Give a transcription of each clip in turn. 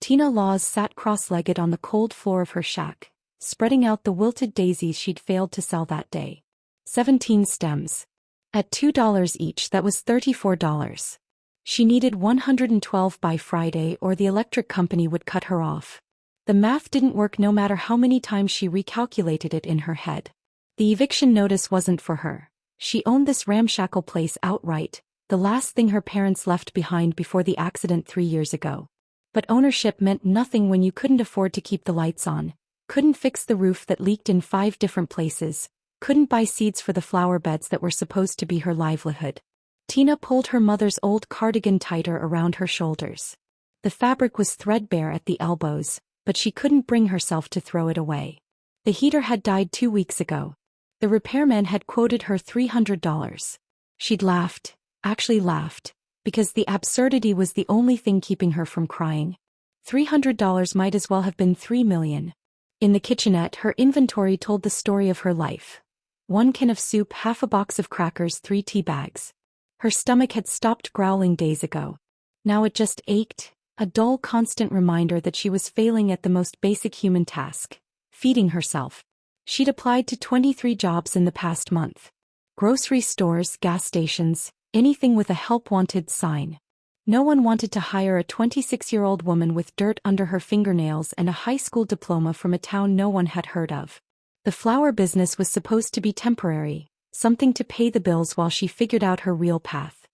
Tina Laws sat cross-legged on the cold floor of her shack, spreading out the wilted daisies she'd failed to sell that day. 17 stems. At $2 each, that was $34. She needed 112 by Friday or the electric company would cut her off. The math didn't work no matter how many times she recalculated it in her head. The eviction notice wasn't for her. She owned this ramshackle place outright, the last thing her parents left behind before the accident 3 years ago. But ownership meant nothing when you couldn't afford to keep the lights on, couldn't fix the roof that leaked in 5 different places, couldn't buy seeds for the flower beds that were supposed to be her livelihood. Tina pulled her mother's old cardigan tighter around her shoulders. The fabric was threadbare at the elbows, but she couldn't bring herself to throw it away. The heater had died 2 weeks ago. The repairman had quoted her $300. She'd laughed, actually laughed, because the absurdity was the only thing keeping her from crying. $300 might as well have been $3 million. In the kitchenette, her inventory told the story of her life. 1 can of soup, half a box of crackers, 3 tea bags. Her stomach had stopped growling days ago. Now it just ached, a dull, constant reminder that she was failing at the most basic human task, feeding herself. She'd applied to 23 jobs in the past month. Grocery stores, gas stations, anything with a help wanted sign. No one wanted to hire a 26-year-old woman with dirt under her fingernails and a high school diploma from a town no one had heard of. The flower business was supposed to be temporary, something to pay the bills while she figured out her real path.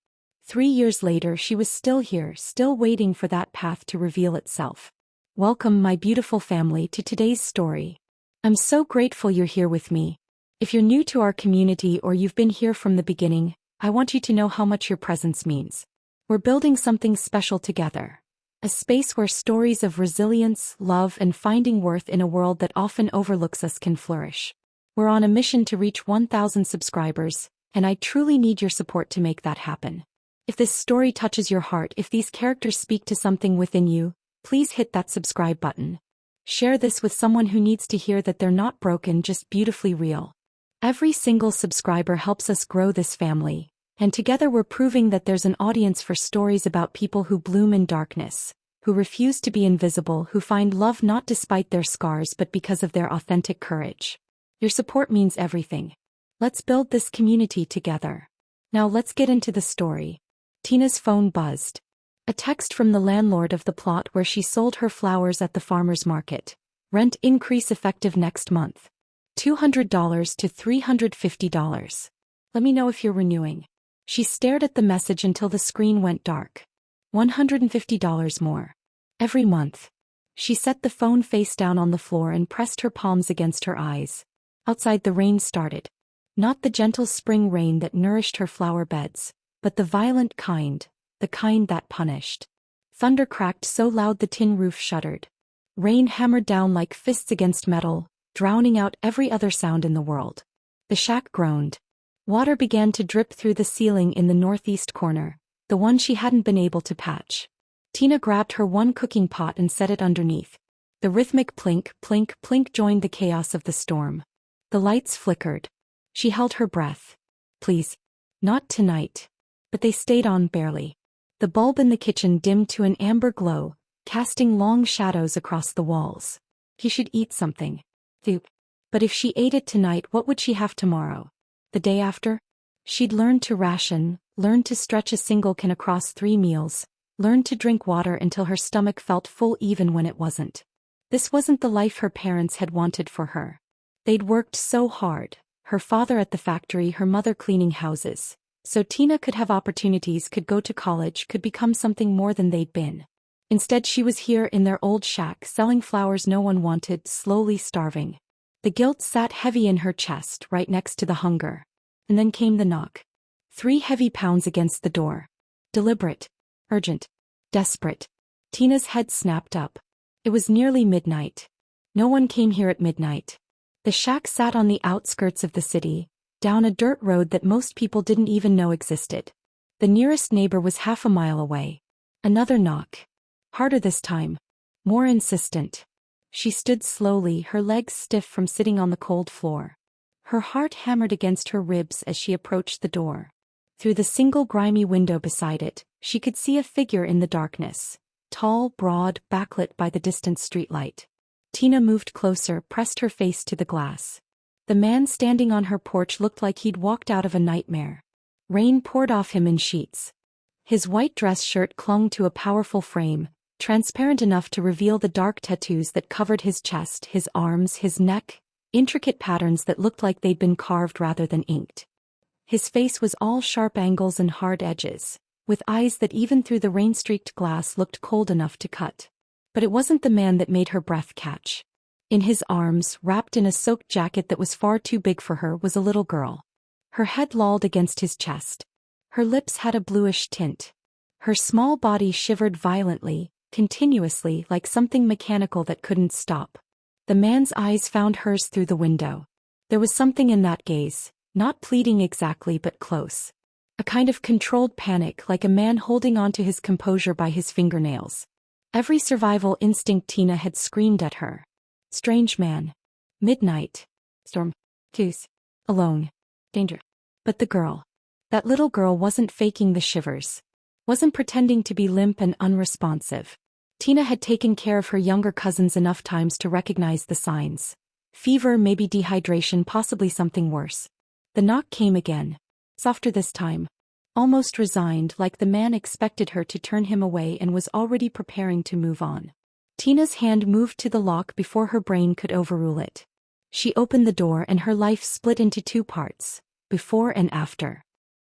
3 years later, she was still here, still waiting for that path to reveal itself. Welcome, my beautiful family, to today's story. I'm so grateful you're here with me. If you're new to our community or you've been here from the beginning, I want you to know how much your presence means. We're building something special together. A space where stories of resilience, love, and finding worth in a world that often overlooks us can flourish. We're on a mission to reach 1,000 subscribers, and I truly need your support to make that happen. If this story touches your heart, if these characters speak to something within you, please hit that subscribe button. Share this with someone who needs to hear that they're not broken, just beautifully real. Every single subscriber helps us grow this family, and together we're proving that there's an audience for stories about people who bloom in darkness, who refuse to be invisible, who find love not despite their scars but because of their authentic courage. Your support means everything. Let's build this community together. Now let's get into the story. Tina's phone buzzed. A text from the landlord of the plot where she sold her flowers at the farmer's market. Rent increase effective next month. $200 to $350. Let me know if you're renewing. She stared at the message until the screen went dark. $150 more. Every month. She set the phone face down on the floor and pressed her palms against her eyes. Outside, the rain started. Not the gentle spring rain that nourished her flower beds, but the violent kind, the kind that punished. Thunder cracked so loud the tin roof shuddered. Rain hammered down like fists against metal, drowning out every other sound in the world. The shack groaned. Water began to drip through the ceiling in the northeast corner, the one she hadn't been able to patch. Tina grabbed her 1 cooking pot and set it underneath. The rhythmic plink, plink, plink joined the chaos of the storm. The lights flickered. She held her breath. Please. Not tonight. But they stayed on barely. The bulb in the kitchen dimmed to an amber glow, casting long shadows across the walls. He should eat something. But if she ate it tonight, what would she have tomorrow? The day after? She'd learned to ration, learned to stretch a single can across 3 meals, learned to drink water until her stomach felt full even when it wasn't. This wasn't the life her parents had wanted for her. They'd worked so hard, her father at the factory, her mother cleaning houses, so Tina could have opportunities, could go to college, could become something more than they'd been. Instead, she was here in their old shack, selling flowers no one wanted, slowly starving. The guilt sat heavy in her chest, right next to the hunger. And then came the knock. 3 heavy pounds against the door. Deliberate. Urgent. Desperate. Tina's head snapped up. It was nearly midnight. No one came here at midnight. The shack sat on the outskirts of the city, down a dirt road that most people didn't even know existed. The nearest neighbor was half a mile away. Another knock. Harder this time. More insistent. She stood slowly, her legs stiff from sitting on the cold floor. Her heart hammered against her ribs as she approached the door. Through the single grimy window beside it, she could see a figure in the darkness. tall, broad, backlit by the distant streetlight. Tina moved closer, pressed her face to the glass. The man standing on her porch looked like he'd walked out of a nightmare. Rain poured off him in sheets. His white dress shirt clung to a powerful frame, transparent enough to reveal the dark tattoos that covered his chest, his arms, his neck, intricate patterns that looked like they'd been carved rather than inked. His face was all sharp angles and hard edges, with eyes that even through the rain-streaked glass looked cold enough to cut. But it wasn't the man that made her breath catch. In his arms, wrapped in a soaked jacket that was far too big for her, was a little girl. Her head lolled against his chest. Her lips had a bluish tint. Her small body shivered violently, continuously, like something mechanical that couldn't stop. The man's eyes found hers through the window. There was something in that gaze, not pleading exactly but close. A kind of controlled panic, like a man holding on to his composure by his fingernails. Every survival instinct Tina had screamed at her. Strange man. Midnight. Storm. Goose. Alone. Danger. But the girl. That little girl wasn't faking the shivers. Wasn't pretending to be limp and unresponsive. Tina had taken care of her younger cousins enough times to recognize the signs. Fever, maybe dehydration, possibly something worse. The knock came again. Softer this time. Almost resigned, like the man expected her to turn him away and was already preparing to move on. Tina's hand moved to the lock before her brain could overrule it. She opened the door and her life split into two parts, before and after.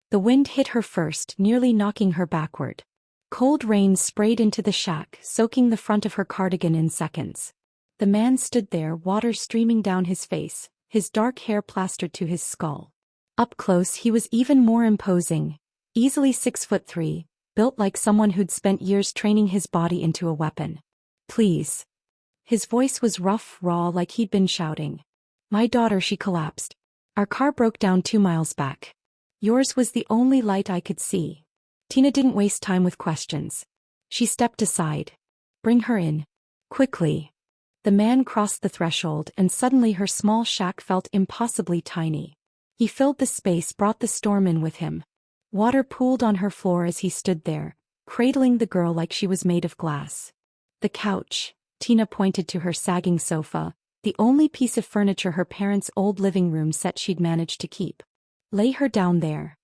The wind hit her first, nearly knocking her backward. Cold rain sprayed into the shack, soaking the front of her cardigan in seconds. The man stood there, water streaming down his face, his dark hair plastered to his skull. Up close he was even more imposing, easily 6'3", built like someone who'd spent years training his body into a weapon. Please. His voice was rough, raw, like he'd been shouting. My daughter, she collapsed. Our car broke down 2 miles back. Yours was the only light I could see. Tina didn't waste time with questions. She stepped aside. Bring her in. Quickly. The man crossed the threshold and suddenly her small shack felt impossibly tiny. He filled the space, brought the storm in with him. Water pooled on her floor as he stood there, cradling the girl like she was made of glass. The couch, Tina pointed to her sagging sofa, the only piece of furniture her parents' old living room set she'd managed to keep. Lay her down there.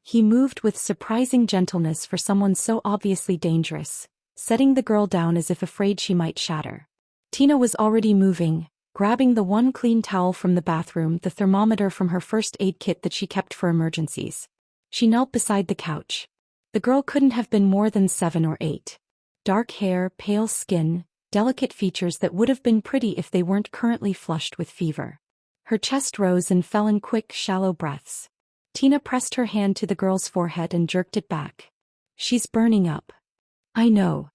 He moved with surprising gentleness for someone so obviously dangerous, setting the girl down as if afraid she might shatter. Tina was already moving, grabbing the one clean towel from the bathroom, the thermometer from her first aid kit that she kept for emergencies. She knelt beside the couch. The girl couldn't have been more than 7 or 8. Dark hair, pale skin, delicate features that would have been pretty if they weren't currently flushed with fever. Her chest rose and fell in quick, shallow breaths. Tina pressed her hand to the girl's forehead and jerked it back. She's burning up. I know.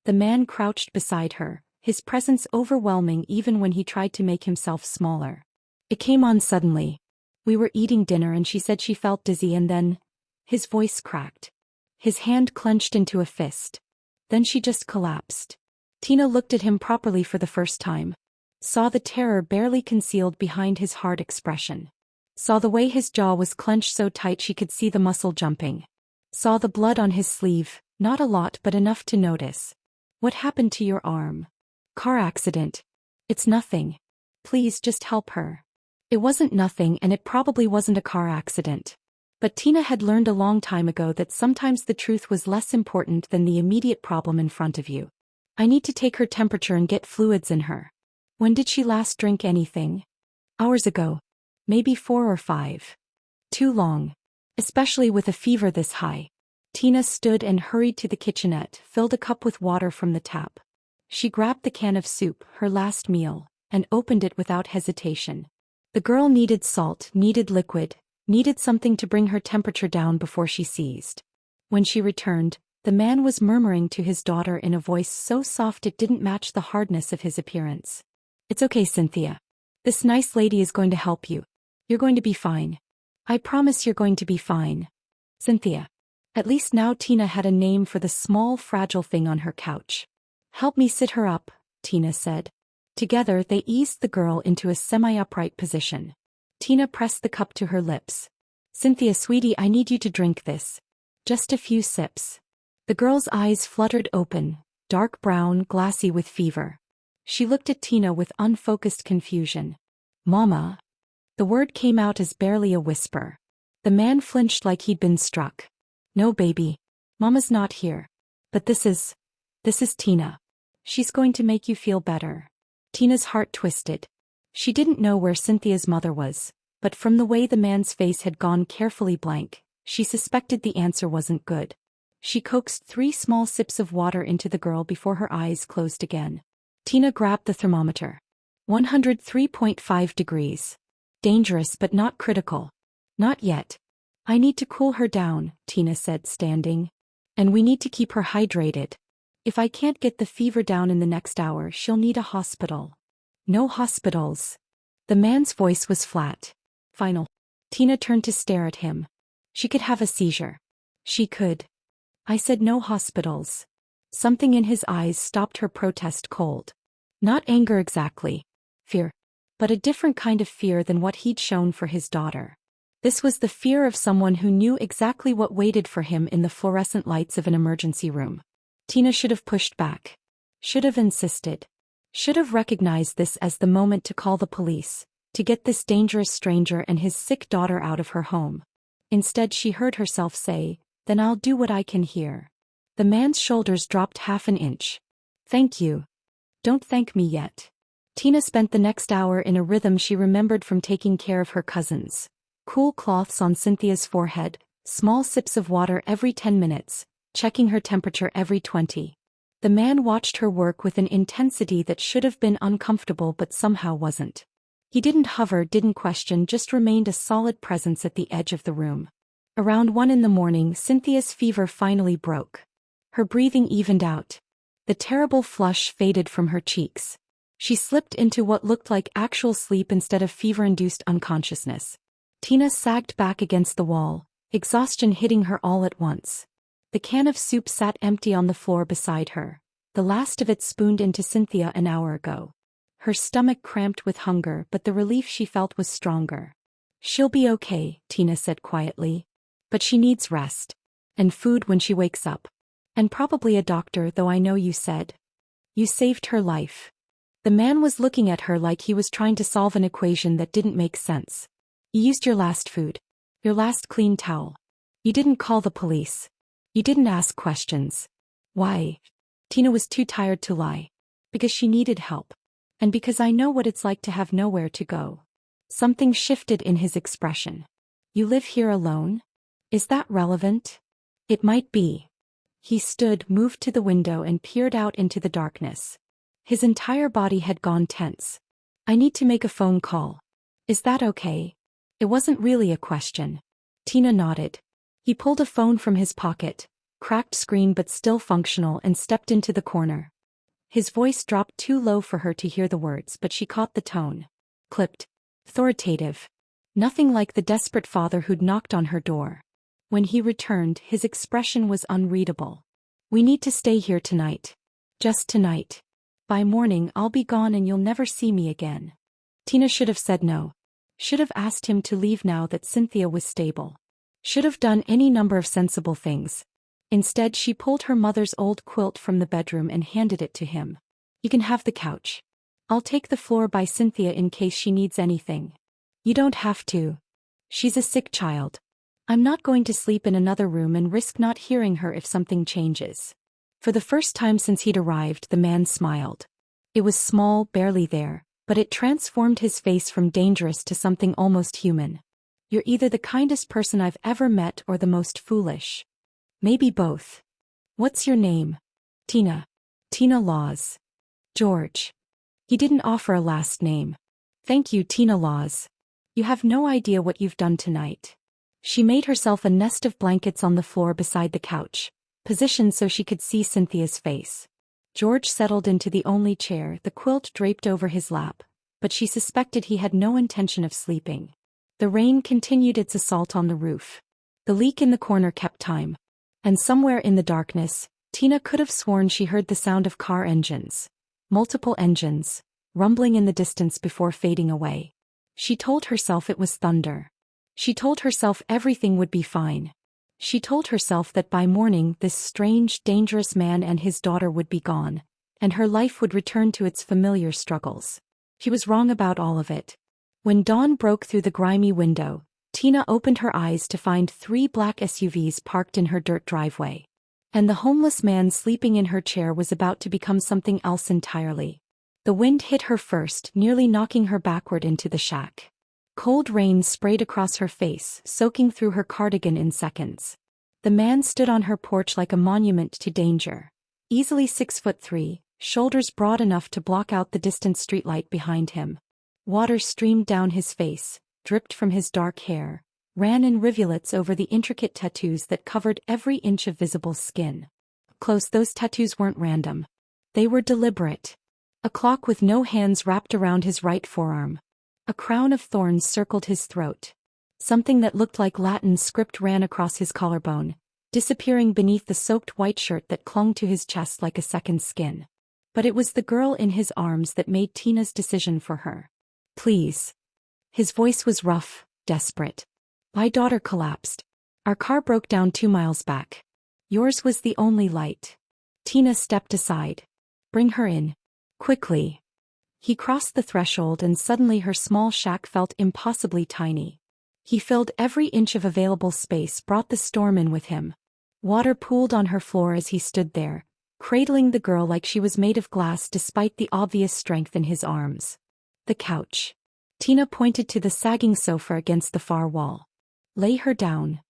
The man crouched beside her, his presence overwhelming even when he tried to make himself smaller. It came on suddenly. We were eating dinner and she said she felt dizzy and then... His voice cracked. His hand clenched into a fist. Then she just collapsed. Tina looked at him properly for the first time. Saw the terror barely concealed behind his hard expression. Saw the way his jaw was clenched so tight she could see the muscle jumping. Saw the blood on his sleeve, not a lot but enough to notice. What happened to your arm? Car accident. It's nothing. Please just help her. It wasn't nothing and it probably wasn't a car accident. But Tina had learned a long time ago that sometimes the truth was less important than the immediate problem in front of you. I need to take her temperature and get fluids in her. When did she last drink anything? Hours ago. Maybe 4 or 5. Too long. Especially with a fever this high. Tina stood and hurried to the kitchenette, filled a cup with water from the tap. She grabbed the can of soup, her last meal, and opened it without hesitation. The girl needed salt, needed liquid, needed something to bring her temperature down before she seized. When she returned, the man was murmuring to his daughter in a voice so soft it didn't match the hardness of his appearance. It's okay, Cynthia. This nice lady is going to help you. You're going to be fine. I promise you're going to be fine. Cynthia. At least now Tina had a name for the small, fragile thing on her couch. Help me sit her up, Tina said. Together they eased the girl into a semi-upright position. Tina pressed the cup to her lips. Cynthia, sweetie, I need you to drink this. Just a few sips. The girl's eyes fluttered open, dark brown, glassy with fever. She looked at Tina with unfocused confusion. Mama? The word came out as barely a whisper. The man flinched like he'd been struck. No, baby. Mama's not here. But this is Tina. She's going to make you feel better. Tina's heart twisted. She didn't know where Cynthia's mother was, but from the way the man's face had gone carefully blank, she suspected the answer wasn't good. She coaxed 3 small sips of water into the girl before her eyes closed again. Tina grabbed the thermometer. 103.5 degrees. Dangerous but not critical. Not yet. I need to cool her down, Tina said, standing. And we need to keep her hydrated. If I can't get the fever down in the next hour, she'll need a hospital. No hospitals. The man's voice was flat. Final. Tina turned to stare at him. She could have a seizure. She could. I said no hospitals. Something in his eyes stopped her protest cold. Not anger exactly. Fear. But a different kind of fear than what he'd shown for his daughter. This was the fear of someone who knew exactly what waited for him in the fluorescent lights of an emergency room. Tina should have pushed back. Should have insisted. Should have recognized this as the moment to call the police, to get this dangerous stranger and his sick daughter out of her home. Instead, she heard herself say, "Then I'll do what I can here." The man's shoulders dropped half an inch. Thank you. Don't thank me yet. Tina spent the next hour in a rhythm she remembered from taking care of her cousins. Cool cloths on Cynthia's forehead, small sips of water every 10 minutes, checking her temperature every 20. The man watched her work with an intensity that should have been uncomfortable but somehow wasn't. He didn't hover, didn't question, just remained a solid presence at the edge of the room. Around 1 in the morning, Cynthia's fever finally broke. Her breathing evened out. The terrible flush faded from her cheeks. She slipped into what looked like actual sleep instead of fever-induced unconsciousness. Tina sagged back against the wall, exhaustion hitting her all at once. The can of soup sat empty on the floor beside her, the last of it spooned into Cynthia an hour ago. Her stomach cramped with hunger, but the relief she felt was stronger. She'll be okay, Tina said quietly. But she needs rest. And food when she wakes up. And probably a doctor, though I know you said. You saved her life. The man was looking at her like he was trying to solve an equation that didn't make sense. You used your last food. Your last clean towel. You didn't call the police. You didn't ask questions. Why? Tina was too tired to lie. Because she needed help. And because I know what it's like to have nowhere to go. Something shifted in his expression. You live here alone? Is that relevant? It might be. He stood, moved to the window and peered out into the darkness. His entire body had gone tense. I need to make a phone call. Is that okay? It wasn't really a question. Tina nodded. He pulled a phone from his pocket, cracked screen but still functional, and stepped into the corner. His voice dropped too low for her to hear the words, but she caught the tone. Clipped. Authoritative. Nothing like the desperate father who'd knocked on her door. When he returned, his expression was unreadable. We need to stay here tonight. Just tonight. By morning I'll be gone and you'll never see me again. Tina should have said no. Should have asked him to leave now that Cynthia was stable. Should have done any number of sensible things. Instead, she pulled her mother's old quilt from the bedroom and handed it to him. You can have the couch. I'll take the floor by Cynthia in case she needs anything. You don't have to. She's a sick child. I'm not going to sleep in another room and risk not hearing her if something changes. For the first time since he'd arrived, the man smiled. It was small, barely there, but it transformed his face from dangerous to something almost human. You're either the kindest person I've ever met or the most foolish. Maybe both. What's your name? Tina. Tina Laws. George. He didn't offer a last name. Thank you, Tina Laws. You have no idea what you've done tonight. She made herself a nest of blankets on the floor beside the couch, positioned so she could see Cynthia's face. George settled into the only chair, the quilt draped over his lap, but she suspected he had no intention of sleeping. The rain continued its assault on the roof. The leak in the corner kept time. And somewhere in the darkness, Tina could have sworn she heard the sound of car engines. Multiple engines, rumbling in the distance before fading away. She told herself it was thunder. She told herself everything would be fine. She told herself that by morning this strange, dangerous man and his daughter would be gone, and her life would return to its familiar struggles. She was wrong about all of it. When dawn broke through the grimy window, Tina opened her eyes to find 3 black SUVs parked in her dirt driveway. And the homeless man sleeping in her chair was about to become something else entirely. The wind hit her first, nearly knocking her backward into the shack. Cold rain sprayed across her face, soaking through her cardigan in seconds. The man stood on her porch like a monument to danger. Easily 6'3", shoulders broad enough to block out the distant streetlight behind him. Water streamed down his face, dripped from his dark hair, ran in rivulets over the intricate tattoos that covered every inch of visible skin. Close, those tattoos weren't random. They were deliberate. A clock with no hands wrapped around his right forearm. A crown of thorns circled his throat. Something that looked like Latin script ran across his collarbone, disappearing beneath the soaked white shirt that clung to his chest like a second skin. But it was the girl in his arms that made Tina's decision for her. Please. His voice was rough, desperate. My daughter collapsed. Our car broke down 2 miles back. Yours was the only light. Tina stepped aside. Bring her in. Quickly. He crossed the threshold and suddenly her small shack felt impossibly tiny. He filled every inch of available space, brought the storm in with him. Water pooled on her floor as he stood there, cradling the girl like she was made of glass despite the obvious strength in his arms. The couch. Tina pointed to the sagging sofa against the far wall. Lay her down.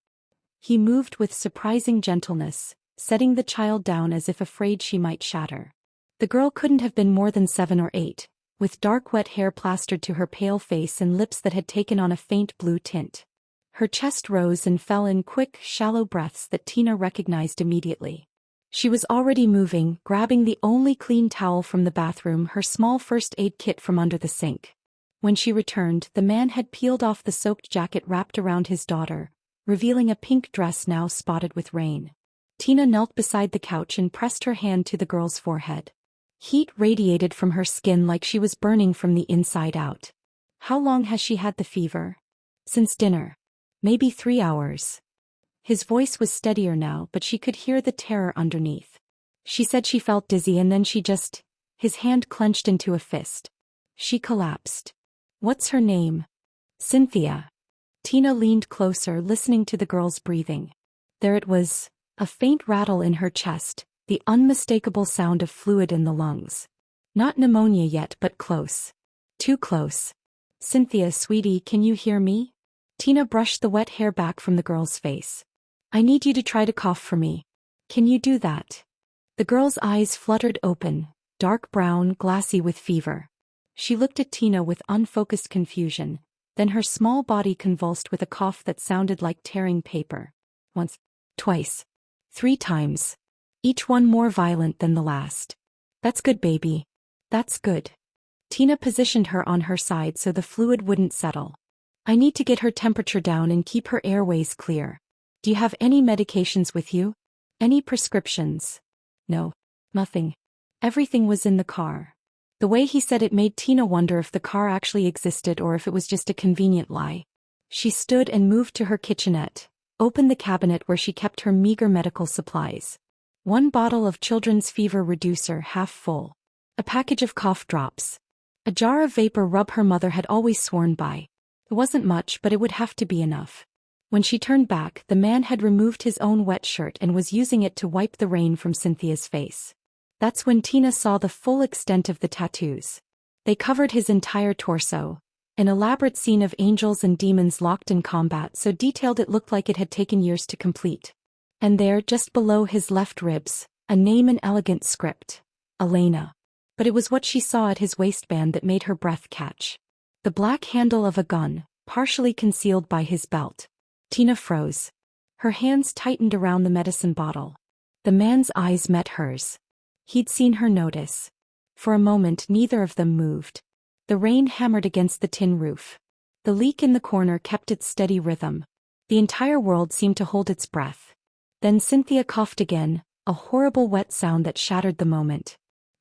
He moved with surprising gentleness, setting the child down as if afraid she might shatter. The girl couldn't have been more than 7 or 8. With dark wet hair plastered to her pale face and lips that had taken on a faint blue tint. Her chest rose and fell in quick, shallow breaths that Tina recognized immediately. She was already moving, grabbing the only clean towel from the bathroom, her small first aid kit from under the sink. When she returned, the man had peeled off the soaked jacket wrapped around his daughter, revealing a pink dress now spotted with rain. Tina knelt beside the couch and pressed her hand to the girl's forehead. Heat radiated from her skin like she was burning from the inside out. How long has she had the fever? Since dinner. Maybe 3 hours. His voice was steadier now, but she could hear the terror underneath. She said she felt dizzy and then his hand clenched into a fist. She collapsed. What's her name? Cynthia. Tina leaned closer, listening to the girl's breathing. There it was, a faint rattle in her chest. The unmistakable sound of fluid in the lungs. Not pneumonia yet, but close. Too close. Cynthia, sweetie, can you hear me? Tina brushed the wet hair back from the girl's face. I need you to try to cough for me. Can you do that? The girl's eyes fluttered open, dark brown, glassy with fever. She looked at Tina with unfocused confusion, then her small body convulsed with a cough that sounded like tearing paper. Once, twice, 3 times. Each one more violent than the last. That's good, baby. That's good. Tina positioned her on her side so the fluid wouldn't settle. I need to get her temperature down and keep her airways clear. Do you have any medications with you? Any prescriptions? No. Nothing. Everything was in the car. The way he said it made Tina wonder if the car actually existed or if it was just a convenient lie. She stood and moved to her kitchenette, opened the cabinet where she kept her meager medical supplies. 1 bottle of children's fever reducer half full. A package of cough drops. A jar of vapor rub her mother had always sworn by. It wasn't much, but it would have to be enough. When she turned back, the man had removed his own wet shirt and was using it to wipe the rain from Cynthia's face. That's when Tina saw the full extent of the tattoos. They covered his entire torso. An elaborate scene of angels and demons locked in combat, so detailed it looked like it had taken years to complete. And there, just below his left ribs, a name in elegant script. Elena. But it was what she saw at his waistband that made her breath catch. The black handle of a gun, partially concealed by his belt. Tina froze. Her hands tightened around the medicine bottle. The man's eyes met hers. He'd seen her notice. For a moment neither of them moved. The rain hammered against the tin roof. The leak in the corner kept its steady rhythm. The entire world seemed to hold its breath. Then Cynthia coughed again, a horrible wet sound that shattered the moment.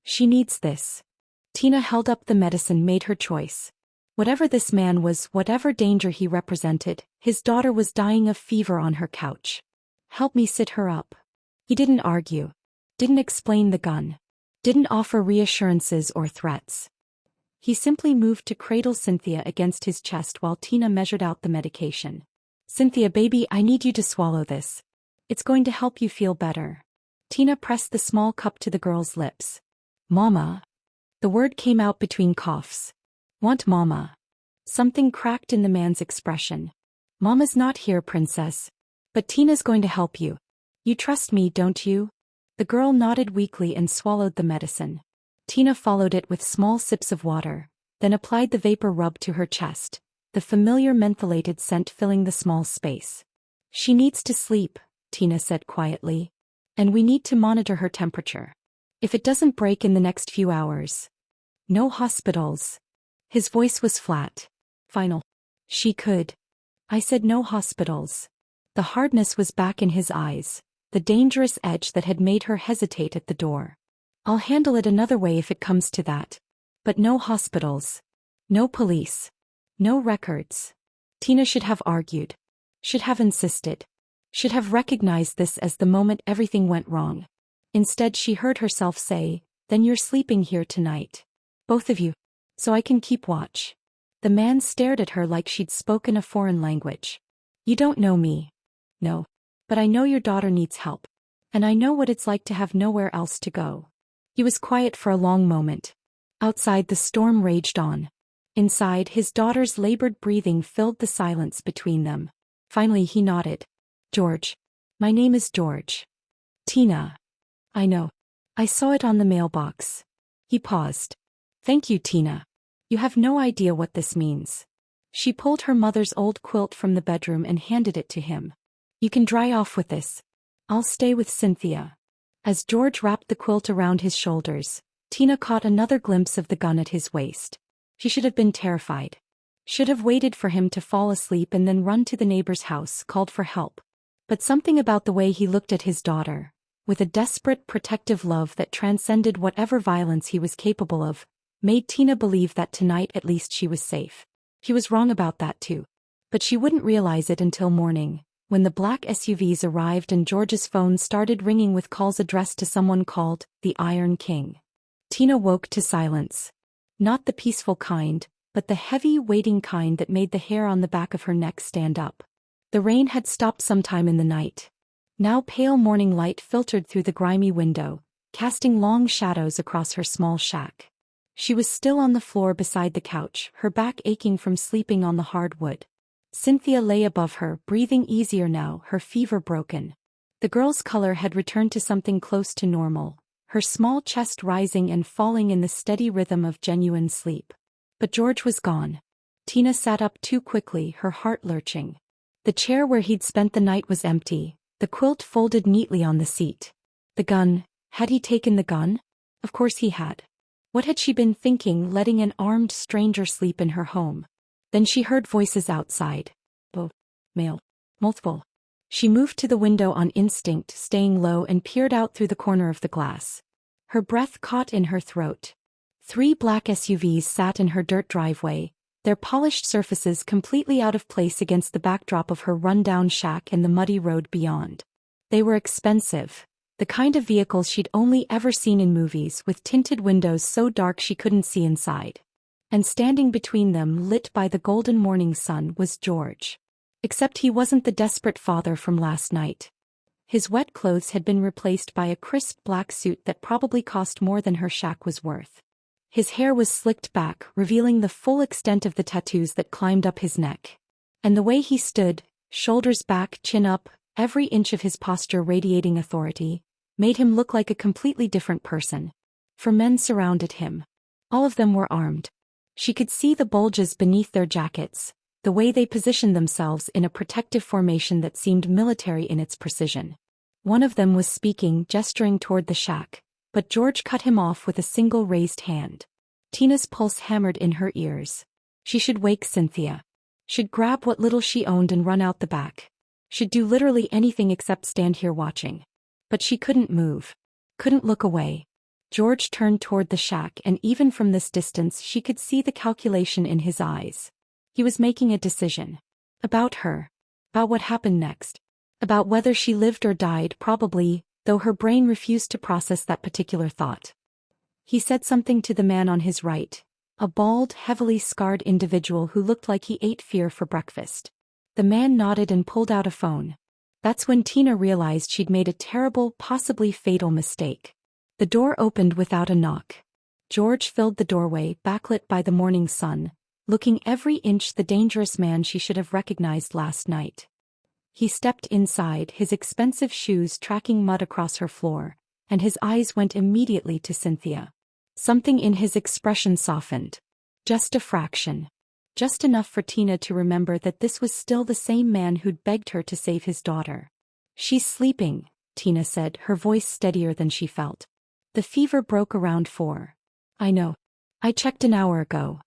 She needs this. Tina held up the medicine, made her choice. Whatever this man was, whatever danger he represented, his daughter was dying of fever on her couch. Help me sit her up. He didn't argue. Didn't explain the gun. Didn't offer reassurances or threats. He simply moved to cradle Cynthia against his chest while Tina measured out the medication. Cynthia, baby, I need you to swallow this. It's going to help you feel better. Tina pressed the small cup to the girl's lips. Mama. The word came out between coughs. Want mama? Something cracked in the man's expression. Mama's not here, princess. But Tina's going to help you. You trust me, don't you? The girl nodded weakly and swallowed the medicine. Tina followed it with small sips of water, then applied the vapor rub to her chest, the familiar mentholated scent filling the small space. She needs to sleep, Tina said quietly. And we need to monitor her temperature. If it doesn't break in the next few hours. No hospitals. His voice was flat. Final. She could. I said no hospitals. The hardness was back in his eyes, the dangerous edge that had made her hesitate at the door. I'll handle it another way if it comes to that. But no hospitals. No police. No records. Tina should have argued. Should have insisted. Should have recognized this as the moment everything went wrong. Instead she heard herself say, then you're sleeping here tonight. Both of you. So I can keep watch. The man stared at her like she'd spoken a foreign language. You don't know me. No. But I know your daughter needs help. And I know what it's like to have nowhere else to go. He was quiet for a long moment. Outside the storm raged on. Inside, his daughter's labored breathing filled the silence between them. Finally he nodded. George. My name is George. Tina. I know. I saw it on the mailbox. He paused. Thank you, Tina. You have no idea what this means. She pulled her mother's old quilt from the bedroom and handed it to him. You can dry off with this. I'll stay with Cynthia. As George wrapped the quilt around his shoulders, Tina caught another glimpse of the gun at his waist. She should have been terrified. Should have waited for him to fall asleep and then run to the neighbor's house, called for help. But something about the way he looked at his daughter, with a desperate protective love that transcended whatever violence he was capable of, made Tina believe that tonight at least she was safe. He was wrong about that too. But she wouldn't realize it until morning, when the black SUVs arrived and George's phone started ringing with calls addressed to someone called the Iron King. Tina woke to silence. Not the peaceful kind, but the heavy, waiting kind that made the hair on the back of her neck stand up. The rain had stopped sometime in the night. Now pale morning light filtered through the grimy window, casting long shadows across her small shack. She was still on the floor beside the couch, her back aching from sleeping on the hard wood. Cynthia lay above her, breathing easier now, her fever broken. The girl's color had returned to something close to normal, her small chest rising and falling in the steady rhythm of genuine sleep. But George was gone. Tina sat up too quickly, her heart lurching. The chair where he'd spent the night was empty, the quilt folded neatly on the seat. The gun, had he taken the gun? Of course he had. What had she been thinking, letting an armed stranger sleep in her home? Then she heard voices outside. Oh, male. Multiple. She moved to the window on instinct, staying low, and peered out through the corner of the glass. Her breath caught in her throat. 3 black SUVs sat in her dirt driveway, their polished surfaces completely out of place against the backdrop of her run-down shack and the muddy road beyond. They were expensive. The kind of vehicles she'd only ever seen in movies, with tinted windows so dark she couldn't see inside. And standing between them, lit by the golden morning sun, was George. Except he wasn't the desperate father from last night. His wet clothes had been replaced by a crisp black suit that probably cost more than her shack was worth. His hair was slicked back, revealing the full extent of the tattoos that climbed up his neck. And the way he stood, shoulders back, chin up, every inch of his posture radiating authority, made him look like a completely different person. 4 men surrounded him. All of them were armed. She could see the bulges beneath their jackets, the way they positioned themselves in a protective formation that seemed military in its precision. One of them was speaking, gesturing toward the shack, but George cut him off with a single raised hand. Tina's pulse hammered in her ears. She should wake Cynthia. Should grab what little she owned and run out the back. Should do literally anything except stand here watching. But she couldn't move. Couldn't look away. George turned toward the shack, and even from this distance she could see the calculation in his eyes. He was making a decision. About her. About what happened next. About whether she lived or died, probably, though her brain refused to process that particular thought. He said something to the man on his right, a bald, heavily scarred individual who looked like he ate fear for breakfast. The man nodded and pulled out a phone. That's when Tina realized she'd made a terrible, possibly fatal mistake. The door opened without a knock. George filled the doorway, backlit by the morning sun, looking every inch the dangerous man she should have recognized last night. He stepped inside, his expensive shoes tracking mud across her floor, and his eyes went immediately to Cynthia. Something in his expression softened. Just a fraction. Just enough for Tina to remember that this was still the same man who'd begged her to save his daughter. "She's sleeping," Tina said, her voice steadier than she felt. "The fever broke around 4. I know. I checked an hour ago."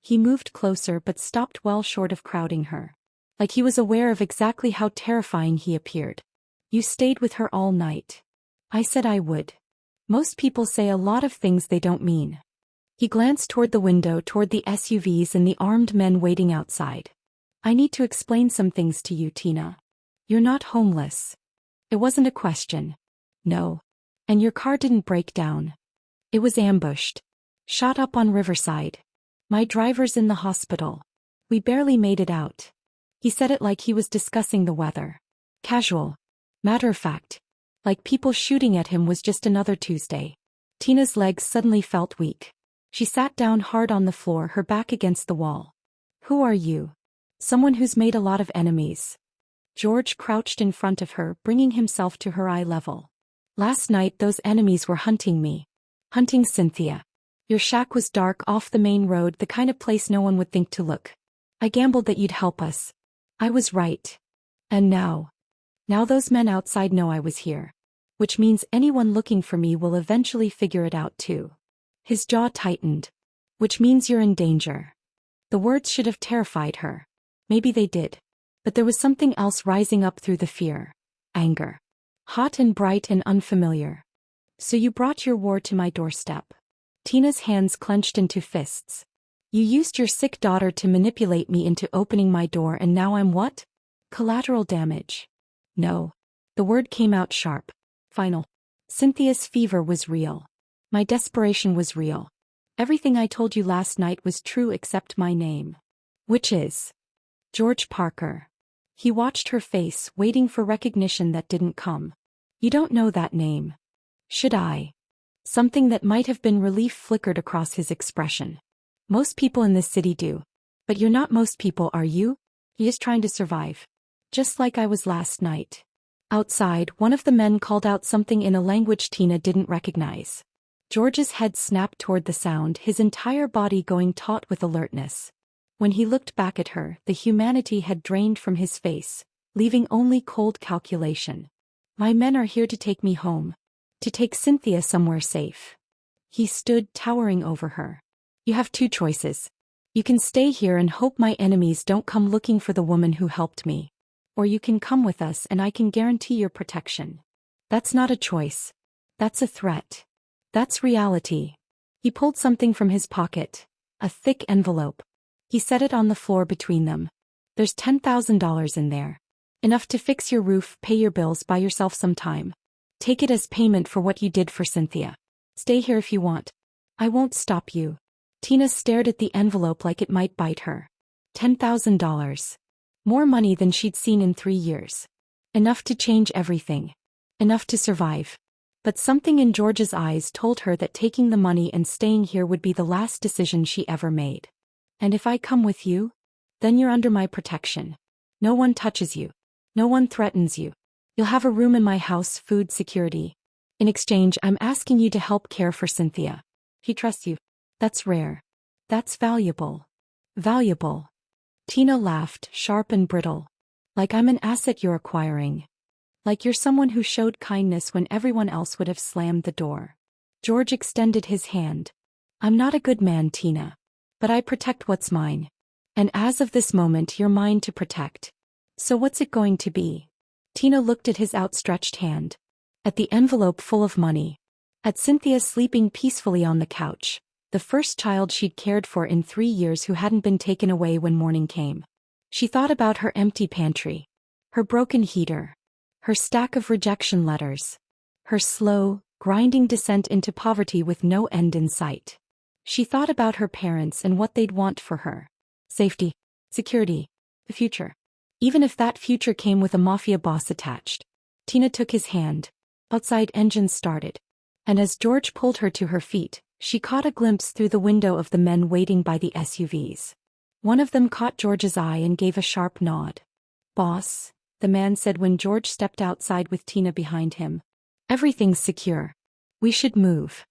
He moved closer but stopped well short of crowding her. Like he was aware of exactly how terrifying he appeared. "You stayed with her all night." "I said I would. Most people say a lot of things they don't mean." He glanced toward the window, toward the SUVs and the armed men waiting outside. "I need to explain some things to you, Tina. You're not homeless." It wasn't a question. "No. And your car didn't break down. It was ambushed. Shot up on Riverside. My driver's in the hospital. We barely made it out." He said it like he was discussing the weather. Casual. Matter of fact. Like people shooting at him was just another Tuesday. Tina's legs suddenly felt weak. She sat down hard on the floor, her back against the wall. "Who are you?" "Someone who's made a lot of enemies." George crouched in front of her, bringing himself to her eye level. "Last night those enemies were hunting me. Hunting Cynthia. Your shack was dark, off the main road, the kind of place no one would think to look. I gambled that you'd help us. I was right. And now those men outside know I was here. Which means anyone looking for me will eventually figure it out too." His jaw tightened. "Which means you're in danger." The words should have terrified her. Maybe they did. But there was something else rising up through the fear. Anger. Hot and bright and unfamiliar. "So you brought your war to my doorstep." Tina's hands clenched into fists. "You used your sick daughter to manipulate me into opening my door, and now I'm what? Collateral damage." "No." The word came out sharp. Final. "Cynthia's fever was real. My desperation was real. Everything I told you last night was true except my name." "Which is?" "George Parker." He watched her face, waiting for recognition that didn't come. "You don't know that name." "Should I?" Something that might have been relief flickered across his expression. "Most people in this city do. But you're not most people, are you? You're just trying to survive. Just like I was last night." Outside, one of the men called out something in a language Tina didn't recognize. George's head snapped toward the sound, his entire body going taut with alertness. When he looked back at her, the humanity had drained from his face, leaving only cold calculation. "My men are here to take me home. To take Cynthia somewhere safe." He stood towering over her. "You have 2 choices. You can stay here and hope my enemies don't come looking for the woman who helped me. Or you can come with us and I can guarantee your protection." "That's not a choice. That's a threat. That's reality." He pulled something from his pocket. A thick envelope. He set it on the floor between them. "There's $10,000 in there. Enough to fix your roof, pay your bills, buy yourself some time. Take it as payment for what you did for Cynthia. Stay here if you want. I won't stop you." Tina stared at the envelope like it might bite her. $10,000. More money than she'd seen in 3 years. Enough to change everything. Enough to survive. But something in George's eyes told her that taking the money and staying here would be the last decision she ever made. "And if I come with you? Then you're under my protection. No one touches you. No one threatens you. You'll have a room in my house, food, security. In exchange, I'm asking you to help care for Cynthia. He trusts you. That's rare. That's valuable. Valuable." Tina laughed, sharp and brittle. "Like I'm an asset you're acquiring. Like you're someone who showed kindness when everyone else would have slammed the door." George extended his hand. "I'm not a good man, Tina. But I protect what's mine. And as of this moment, you're mine to protect. So what's it going to be?" Tina looked at his outstretched hand. At the envelope full of money. At Cynthia sleeping peacefully on the couch. The first child she'd cared for in 3 years who hadn't been taken away when morning came. She thought about her empty pantry. Her broken heater. Her stack of rejection letters. Her slow, grinding descent into poverty with no end in sight. She thought about her parents and what they'd want for her. Safety, security, the future. Even if that future came with a mafia boss attached. Tina took his hand. Outside engines started. And as George pulled her to her feet, she caught a glimpse through the window of the men waiting by the SUVs. One of them caught George's eye and gave a sharp nod. "Boss," the man said when George stepped outside with Tina behind him. "Everything's secure. We should move."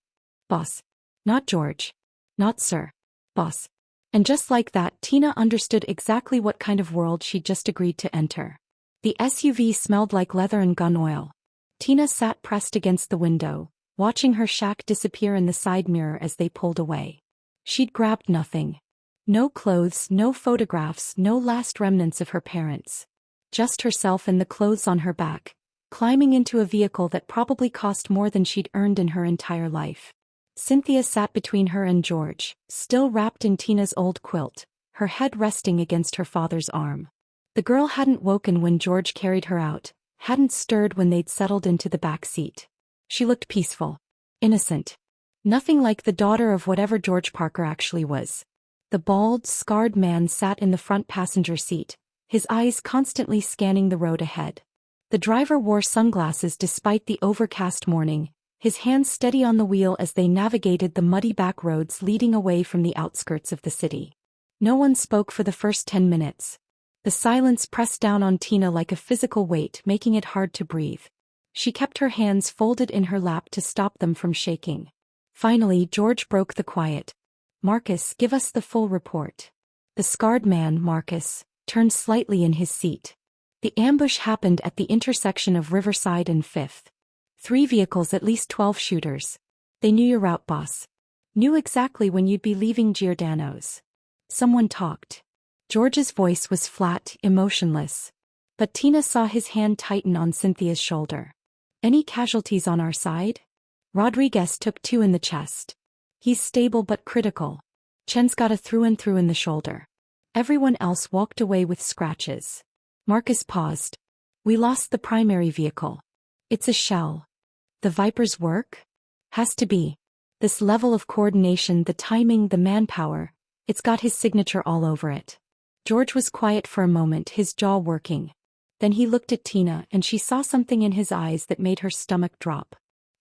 "Boss." "Not George." "Not sir." "Boss." And just like that, Tina understood exactly what kind of world she'd just agreed to enter. The SUV smelled like leather and gun oil. Tina sat pressed against the window, watching her shack disappear in the side mirror as they pulled away. She'd grabbed nothing. No clothes, no photographs, no last remnants of her parents. Just herself and the clothes on her back, climbing into a vehicle that probably cost more than she'd earned in her entire life. Cynthia sat between her and George, still wrapped in Tina's old quilt, her head resting against her father's arm. The girl hadn't woken when George carried her out, hadn't stirred when they'd settled into the back seat. She looked peaceful, innocent. Nothing like the daughter of whatever George Parker actually was. The bald, scarred man sat in the front passenger seat, his eyes constantly scanning the road ahead. The driver wore sunglasses despite the overcast morning, his hands steady on the wheel as they navigated the muddy back roads leading away from the outskirts of the city. No one spoke for the first 10 minutes. The silence pressed down on Tina like a physical weight, making it hard to breathe. She kept her hands folded in her lap to stop them from shaking. Finally, George broke the quiet. "Marcus, give us the full report." The scarred man, Marcus, turned slightly in his seat. "The ambush happened at the intersection of Riverside and 5th. 3 vehicles, at least 12 shooters. They knew your route, boss. Knew exactly when you'd be leaving Giordano's." Someone talked. George's voice was flat, emotionless. But Tina saw his hand tighten on Cynthia's shoulder. "Any casualties on our side?" Rodriguez took 2 in the chest. "He's stable but critical. Chen's got a through and through in the shoulder. Everyone else walked away with scratches." Marcus paused. "We lost the primary vehicle. It's a shell." "The Viper's work?" "Has to be. This level of coordination, the timing, the manpower, it's got his signature all over it." George was quiet for a moment, his jaw working. Then he looked at Tina and she saw something in his eyes that made her stomach drop.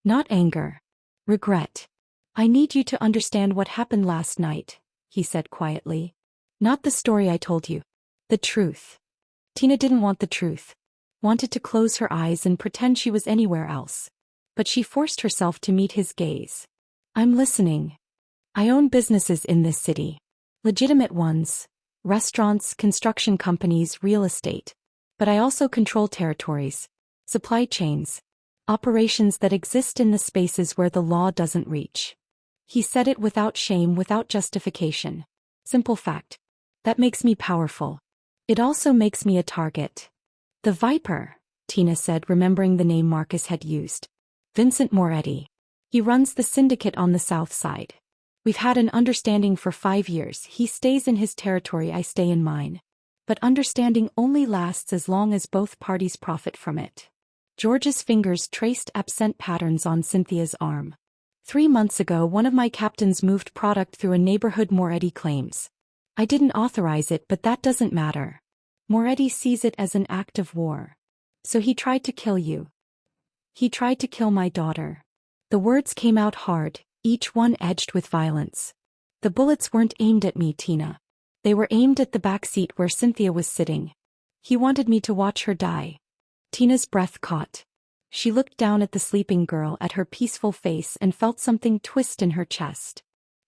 Not anger. Regret. "I need you to understand what happened last night," he said quietly. "Not the story I told you. The truth." Tina didn't want the truth. Wanted to close her eyes and pretend she was anywhere else. But she forced herself to meet his gaze. "I'm listening. I own businesses in this city. Legitimate ones. Restaurants, construction companies, real estate. But I also control territories. Supply chains. Operations that exist in the spaces where the law doesn't reach." He said it without shame, without justification. Simple fact. That makes me powerful. It also makes me a target. "The Viper," Tina said, remembering the name Marcus had used. "Vincent Moretti. He runs the syndicate on the south side. We've had an understanding for 5 years. He stays in his territory, I stay in mine. But understanding only lasts as long as both parties profit from it." George's fingers traced absent patterns on Cynthia's arm. 3 months ago, one of my captains moved product through a neighborhood Moretti claims. I didn't authorize it, but that doesn't matter. Moretti sees it as an act of war. So he tried to kill you. He tried to kill my daughter. The words came out hard, each one edged with violence. The bullets weren't aimed at me, Tina. They were aimed at the back seat where Cynthia was sitting. He wanted me to watch her die. Tina's breath caught. She looked down at the sleeping girl, at her peaceful face, and felt something twist in her chest.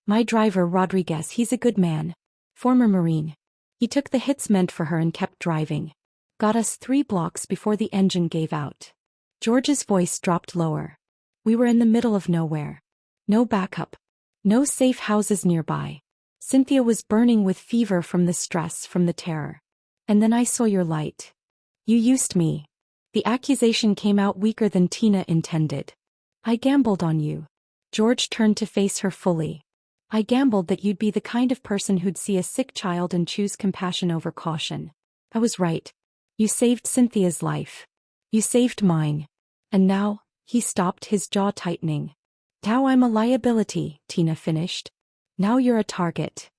"My driver, Rodriguez, he's a good man. Former Marine. He took the hits meant for her and kept driving. Got us 3 blocks before the engine gave out." George's voice dropped lower. "We were in the middle of nowhere. No backup. No safe houses nearby. Cynthia was burning with fever from the stress, from the terror. And then I saw your light. You used me. The accusation came out weaker than Tina intended. I gambled on you." George turned to face her fully. "I gambled that you'd be the kind of person who'd see a sick child and choose compassion over caution. I was right. You saved Cynthia's life. You saved mine. And now, he stopped, his jaw tightening. Now I'm a liability, Tina finished. Now you're a target.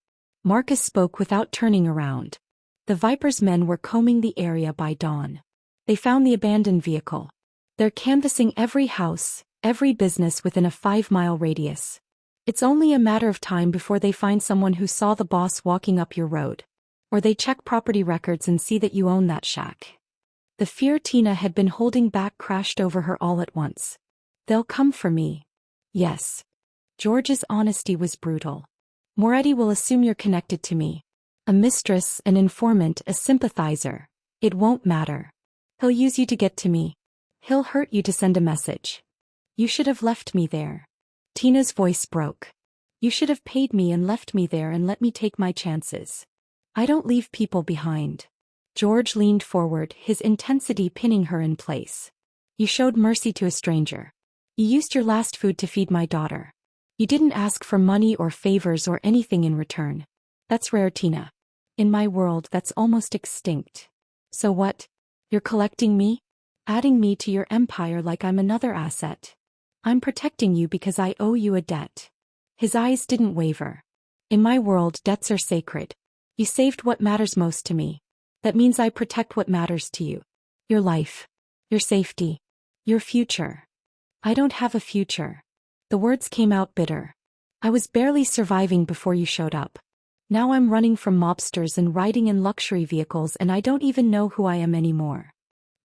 Marcus spoke without turning around. The Viper's men were combing the area by dawn. They found the abandoned vehicle. They're canvassing every house, every business within a 5-mile radius. It's only a matter of time before they find someone who saw the boss walking up your road. Or they check property records and see that you own that shack. The fear Tina had been holding back crashed over her all at once. They'll come for me. Yes. George's honesty was brutal. Moretti will assume you're connected to me. A mistress, an informant, a sympathizer. It won't matter. He'll use you to get to me. He'll hurt you to send a message. You should have left me there. Tina's voice broke. You should have paid me and left me there and let me take my chances. I don't leave people behind. George leaned forward, his intensity pinning her in place. You showed mercy to a stranger. You used your last food to feed my daughter. You didn't ask for money or favors or anything in return. That's rare, Tina. In my world, that's almost extinct. So what? You're collecting me? Adding me to your empire like I'm another asset. I'm protecting you because I owe you a debt. His eyes didn't waver. In my world, debts are sacred. You saved what matters most to me. That means I protect what matters to you. Your life. Your safety. Your future. I don't have a future. The words came out bitter. I was barely surviving before you showed up. Now I'm running from mobsters and riding in luxury vehicles and I don't even know who I am anymore.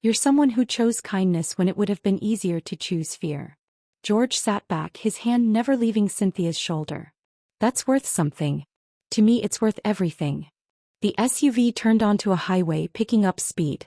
You're someone who chose kindness when it would have been easier to choose fear. George sat back, his hand never leaving Cynthia's shoulder. That's worth something. To me it's worth everything. The SUV turned onto a highway, picking up speed.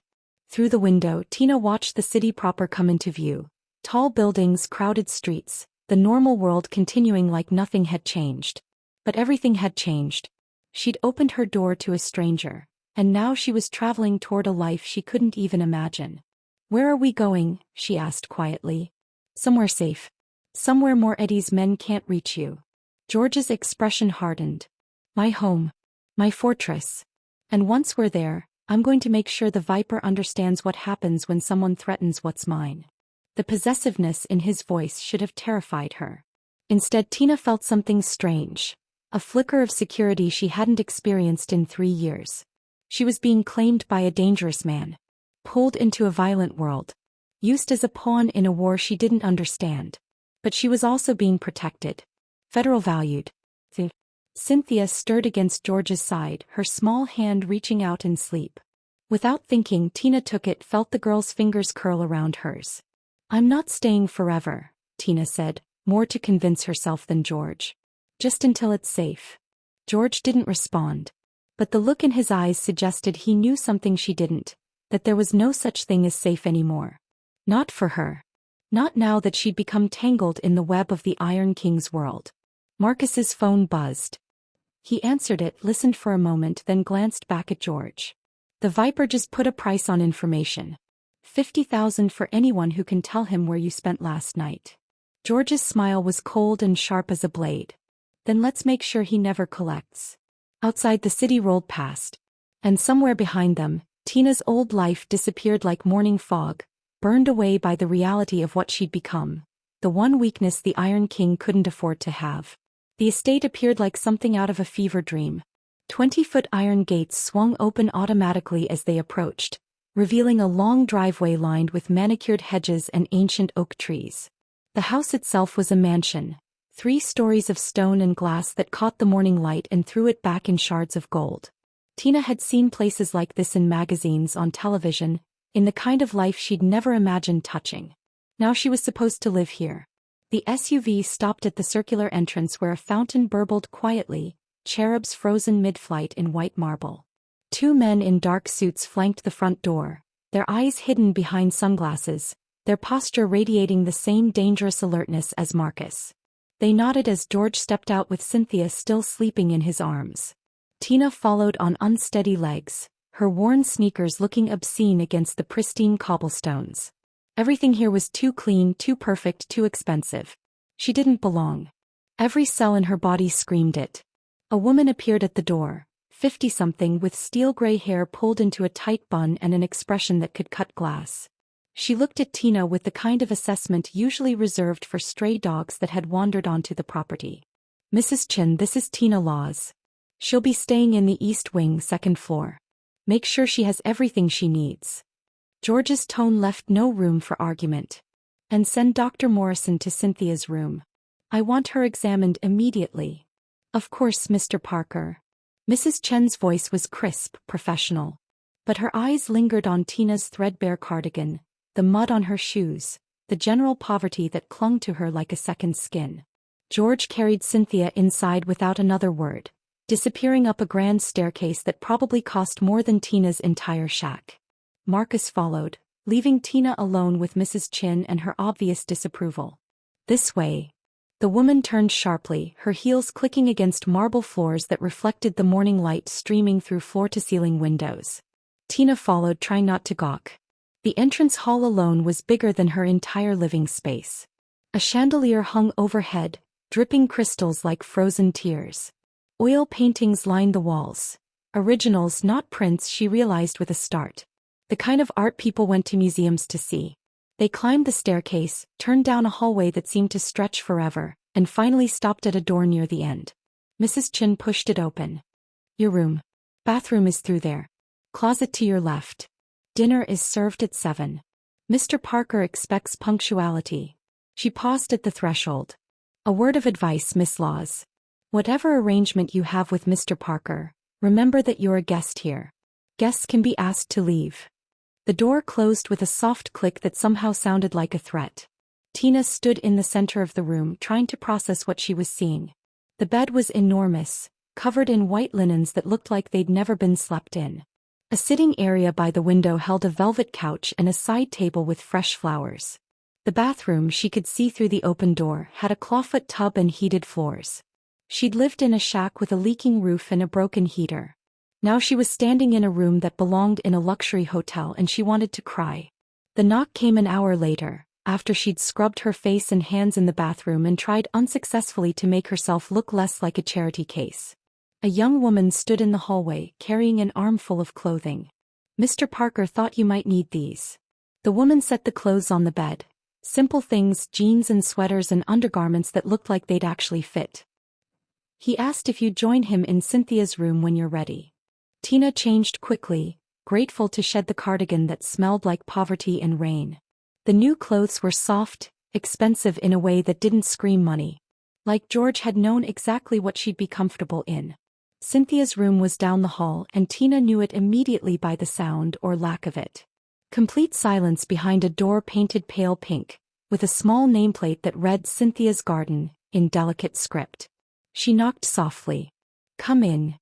Through the window, Tina watched the city proper come into view. Tall buildings, crowded streets, the normal world continuing like nothing had changed. But everything had changed. She'd opened her door to a stranger, and now she was traveling toward a life she couldn't even imagine. Where are we going? She asked quietly. Somewhere safe. Somewhere Moretti's men can't reach you. George's expression hardened. My home. My fortress. And once we're there, I'm going to make sure the Viper understands what happens when someone threatens what's mine. The possessiveness in his voice should have terrified her. Instead, Tina felt something strange. A flicker of security she hadn't experienced in 3 years. She was being claimed by a dangerous man. Pulled into a violent world. Used as a pawn in a war she didn't understand. But she was also being protected. Federal valued. Cynthia stirred against George's side, her small hand reaching out in sleep. Without thinking, Tina took it, felt the girl's fingers curl around hers. I'm not staying forever, Tina said, more to convince herself than George. Just until it's safe. George didn't respond. But the look in his eyes suggested he knew something she didn't, that there was no such thing as safe anymore. Not for her. Not now that she'd become tangled in the web of the Iron King's world. Marcus's phone buzzed. He answered it, listened for a moment, then glanced back at George. The Viper just put a price on information. 50,000 for anyone who can tell him where you spent last night. George's smile was cold and sharp as a blade. Then let's make sure he never collects. Outside, the city rolled past. And somewhere behind them, Tina's old life disappeared like morning fog, burned away by the reality of what she'd become. The one weakness the Iron King couldn't afford to have. The estate appeared like something out of a fever dream. 20-foot iron gates swung open automatically as they approached, revealing a long driveway lined with manicured hedges and ancient oak trees. The house itself was a mansion, 3 stories of stone and glass that caught the morning light and threw it back in shards of gold. Tina had seen places like this in magazines, on television, in the kind of life she'd never imagined touching. Now she was supposed to live here. The SUV stopped at the circular entrance where a fountain burbled quietly, cherubs frozen mid-flight in white marble. 2 men in dark suits flanked the front door, their eyes hidden behind sunglasses, their posture radiating the same dangerous alertness as Marcus. They nodded as George stepped out with Cynthia still sleeping in his arms. Tina followed on unsteady legs, her worn sneakers looking obscene against the pristine cobblestones. Everything here was too clean, too perfect, too expensive. She didn't belong. Every cell in her body screamed it. A woman appeared at the door, 50-something with steel gray hair pulled into a tight bun and an expression that could cut glass. She looked at Tina with the kind of assessment usually reserved for stray dogs that had wandered onto the property. "Mrs. Chin, this is Tina Laws. She'll be staying in the East Wing, second floor. Make sure she has everything she needs." George's tone left no room for argument. "And send Dr. Morrison to Cynthia's room. I want her examined immediately." "Of course, Mr. Parker." Mrs. Chen's voice was crisp, professional. But her eyes lingered on Tina's threadbare cardigan, the mud on her shoes, the general poverty that clung to her like a second skin. George carried Cynthia inside without another word, disappearing up a grand staircase that probably cost more than Tina's entire shack. Marcus followed, leaving Tina alone with Mrs. Chin and her obvious disapproval. "This way." The woman turned sharply, her heels clicking against marble floors that reflected the morning light streaming through floor-to-ceiling windows. Tina followed, trying not to gawk. The entrance hall alone was bigger than her entire living space. A chandelier hung overhead, dripping crystals like frozen tears. Oil paintings lined the walls. Originals, not prints, she realized with a start. The kind of art people went to museums to see. They climbed the staircase, turned down a hallway that seemed to stretch forever, and finally stopped at a door near the end. Mrs. Chin pushed it open. "Your room. Bathroom is through there. Closet to your left. Dinner is served at 7. Mr. Parker expects punctuality." She paused at the threshold. "A word of advice, Miss Laws. Whatever arrangement you have with Mr. Parker, remember that you're a guest here. Guests can be asked to leave." The door closed with a soft click that somehow sounded like a threat. Tina stood in the center of the room, trying to process what she was seeing. The bed was enormous, covered in white linens that looked like they'd never been slept in. A sitting area by the window held a velvet couch and a side table with fresh flowers. The bathroom, she could see through the open door, had a clawfoot tub and heated floors. She'd lived in a shack with a leaking roof and a broken heater. Now she was standing in a room that belonged in a luxury hotel, and she wanted to cry. The knock came an hour later, after she'd scrubbed her face and hands in the bathroom and tried unsuccessfully to make herself look less like a charity case. A young woman stood in the hallway, carrying an armful of clothing. "Mr. Parker thought you might need these." The woman set the clothes on the bed. Simple things, jeans and sweaters and undergarments that looked like they'd actually fit. "He asked if you'd join him in Cynthia's room when you're ready." Tina changed quickly, grateful to shed the cardigan that smelled like poverty and rain. The new clothes were soft, expensive in a way that didn't scream money. Like George had known exactly what she'd be comfortable in. Cynthia's room was down the hall, and Tina knew it immediately by the sound or lack of it. Complete silence behind a door painted pale pink, with a small nameplate that read "Cynthia's Garden" in delicate script. She knocked softly. "Come in."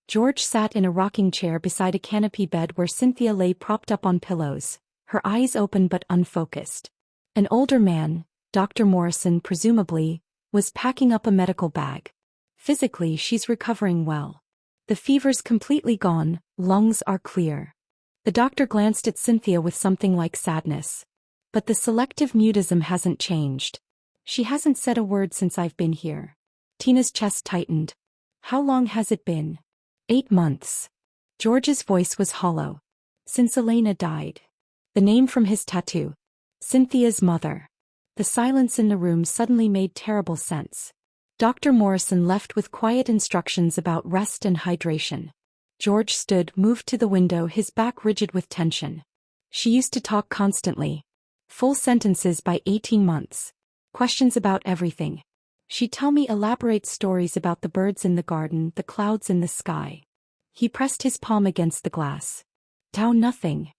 George sat in a rocking chair beside a canopy bed where Cynthia lay propped up on pillows, her eyes open but unfocused. An older man, Dr. Morrison presumably, was packing up a medical bag. "Physically, she's recovering well. The fever's completely gone, lungs are clear." The doctor glanced at Cynthia with something like sadness. "But the selective mutism hasn't changed. She hasn't said a word since I've been here." Tina's chest tightened. "How long has it been?" 8 months. George's voice was hollow. "Since Elena died." The name from his tattoo. Cynthia's mother. The silence in the room suddenly made terrible sense. Dr. Morrison left with quiet instructions about rest and hydration. George stood, moved to the window, his back rigid with tension. "She used to talk constantly. Full sentences by 18 months. Questions about everything. She'd tell me elaborate stories about the birds in the garden, the clouds in the sky." He pressed his palm against the glass. "Down nothing."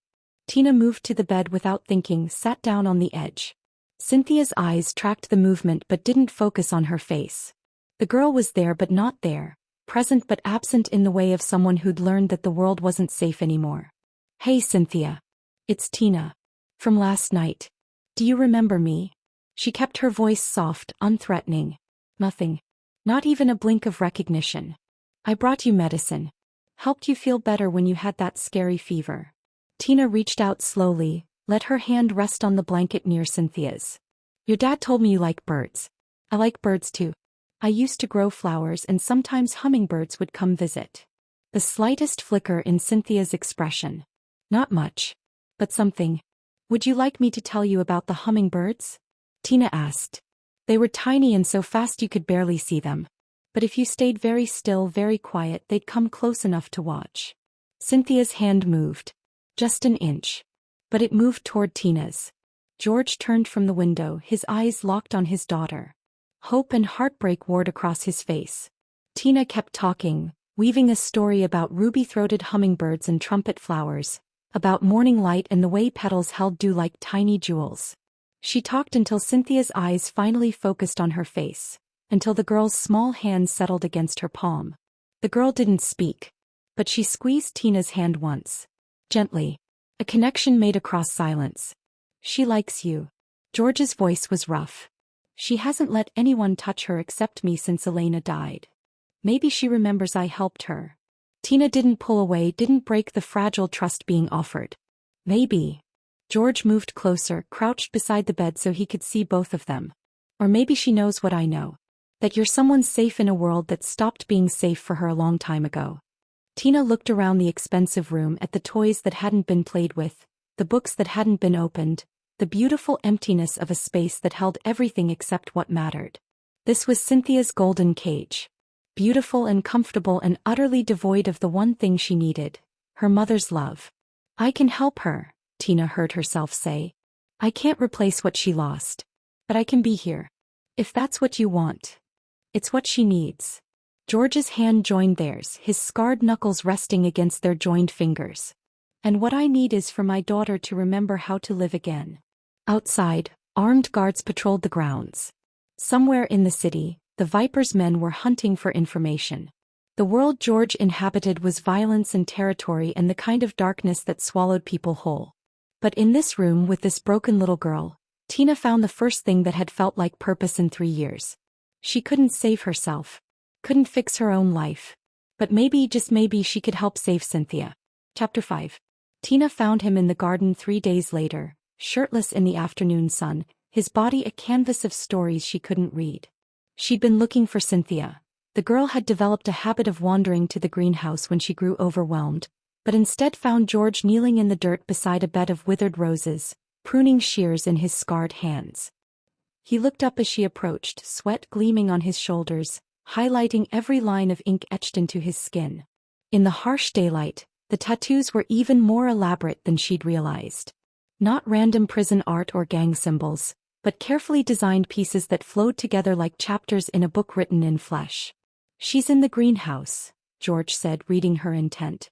Tina moved to the bed without thinking, sat down on the edge. Cynthia's eyes tracked the movement but didn't focus on her face. The girl was there but not there, present but absent in the way of someone who'd learned that the world wasn't safe anymore. "Hey Cynthia. It's Tina. From last night. Do you remember me?" She kept her voice soft, unthreatening. "Nothing. Not even a blink of recognition. I brought you medicine. Helped you feel better when you had that scary fever." Tina reached out slowly, let her hand rest on the blanket near Cynthia's. "Your dad told me you like birds. I like birds too. I used to grow flowers and sometimes hummingbirds would come visit." The slightest flicker in Cynthia's expression. "Not much. But something. Would you like me to tell you about the hummingbirds? Tina asked. They were tiny and so fast you could barely see them. But if you stayed very still, very quiet, they'd come close enough to watch. Cynthia's hand moved. Just an inch. But it moved toward Tina's. George turned from the window, his eyes locked on his daughter. Hope and heartbreak warred across his face. Tina kept talking, weaving a story about ruby-throated hummingbirds and trumpet flowers, about morning light and the way petals held dew like tiny jewels. She talked until Cynthia's eyes finally focused on her face, until the girl's small hand settled against her palm. The girl didn't speak, but she squeezed Tina's hand once. Gently. A connection made across silence. She likes you. George's voice was rough. She hasn't let anyone touch her except me since Elena died. Maybe she remembers I helped her. Tina didn't pull away, didn't break the fragile trust being offered. Maybe. George moved closer, crouched beside the bed so he could see both of them. Or maybe she knows what I know. That you're someone safe in a world that stopped being safe for her a long time ago. Tina looked around the expensive room at the toys that hadn't been played with, the books that hadn't been opened, the beautiful emptiness of a space that held everything except what mattered. This was Cynthia's golden cage. Beautiful and comfortable and utterly devoid of the one thing she needed, her mother's love. I can help her, Tina heard herself say. I can't replace what she lost. But I can be here. If that's what you want. It's what she needs. George's hand joined theirs, his scarred knuckles resting against their joined fingers. And what I need is for my daughter to remember how to live again. Outside, armed guards patrolled the grounds. Somewhere in the city, the Viper's men were hunting for information. The world George inhabited was violence and territory and the kind of darkness that swallowed people whole. But in this room with this broken little girl, Tina found the first thing that had felt like purpose in 3 years. She couldn't save herself. Couldn't fix her own life. But maybe, just maybe, she could help save Cynthia. Chapter 5. Tina found him in the garden 3 days later, shirtless in the afternoon sun, his body a canvas of stories she couldn't read. She'd been looking for Cynthia. The girl had developed a habit of wandering to the greenhouse when she grew overwhelmed, but instead found George kneeling in the dirt beside a bed of withered roses, pruning shears in his scarred hands. He looked up as she approached, sweat gleaming on his shoulders, highlighting every line of ink etched into his skin. In the harsh daylight, the tattoos were even more elaborate than she'd realized. Not random prison art or gang symbols, but carefully designed pieces that flowed together like chapters in a book written in flesh. She's in the greenhouse, George said, reading her intent.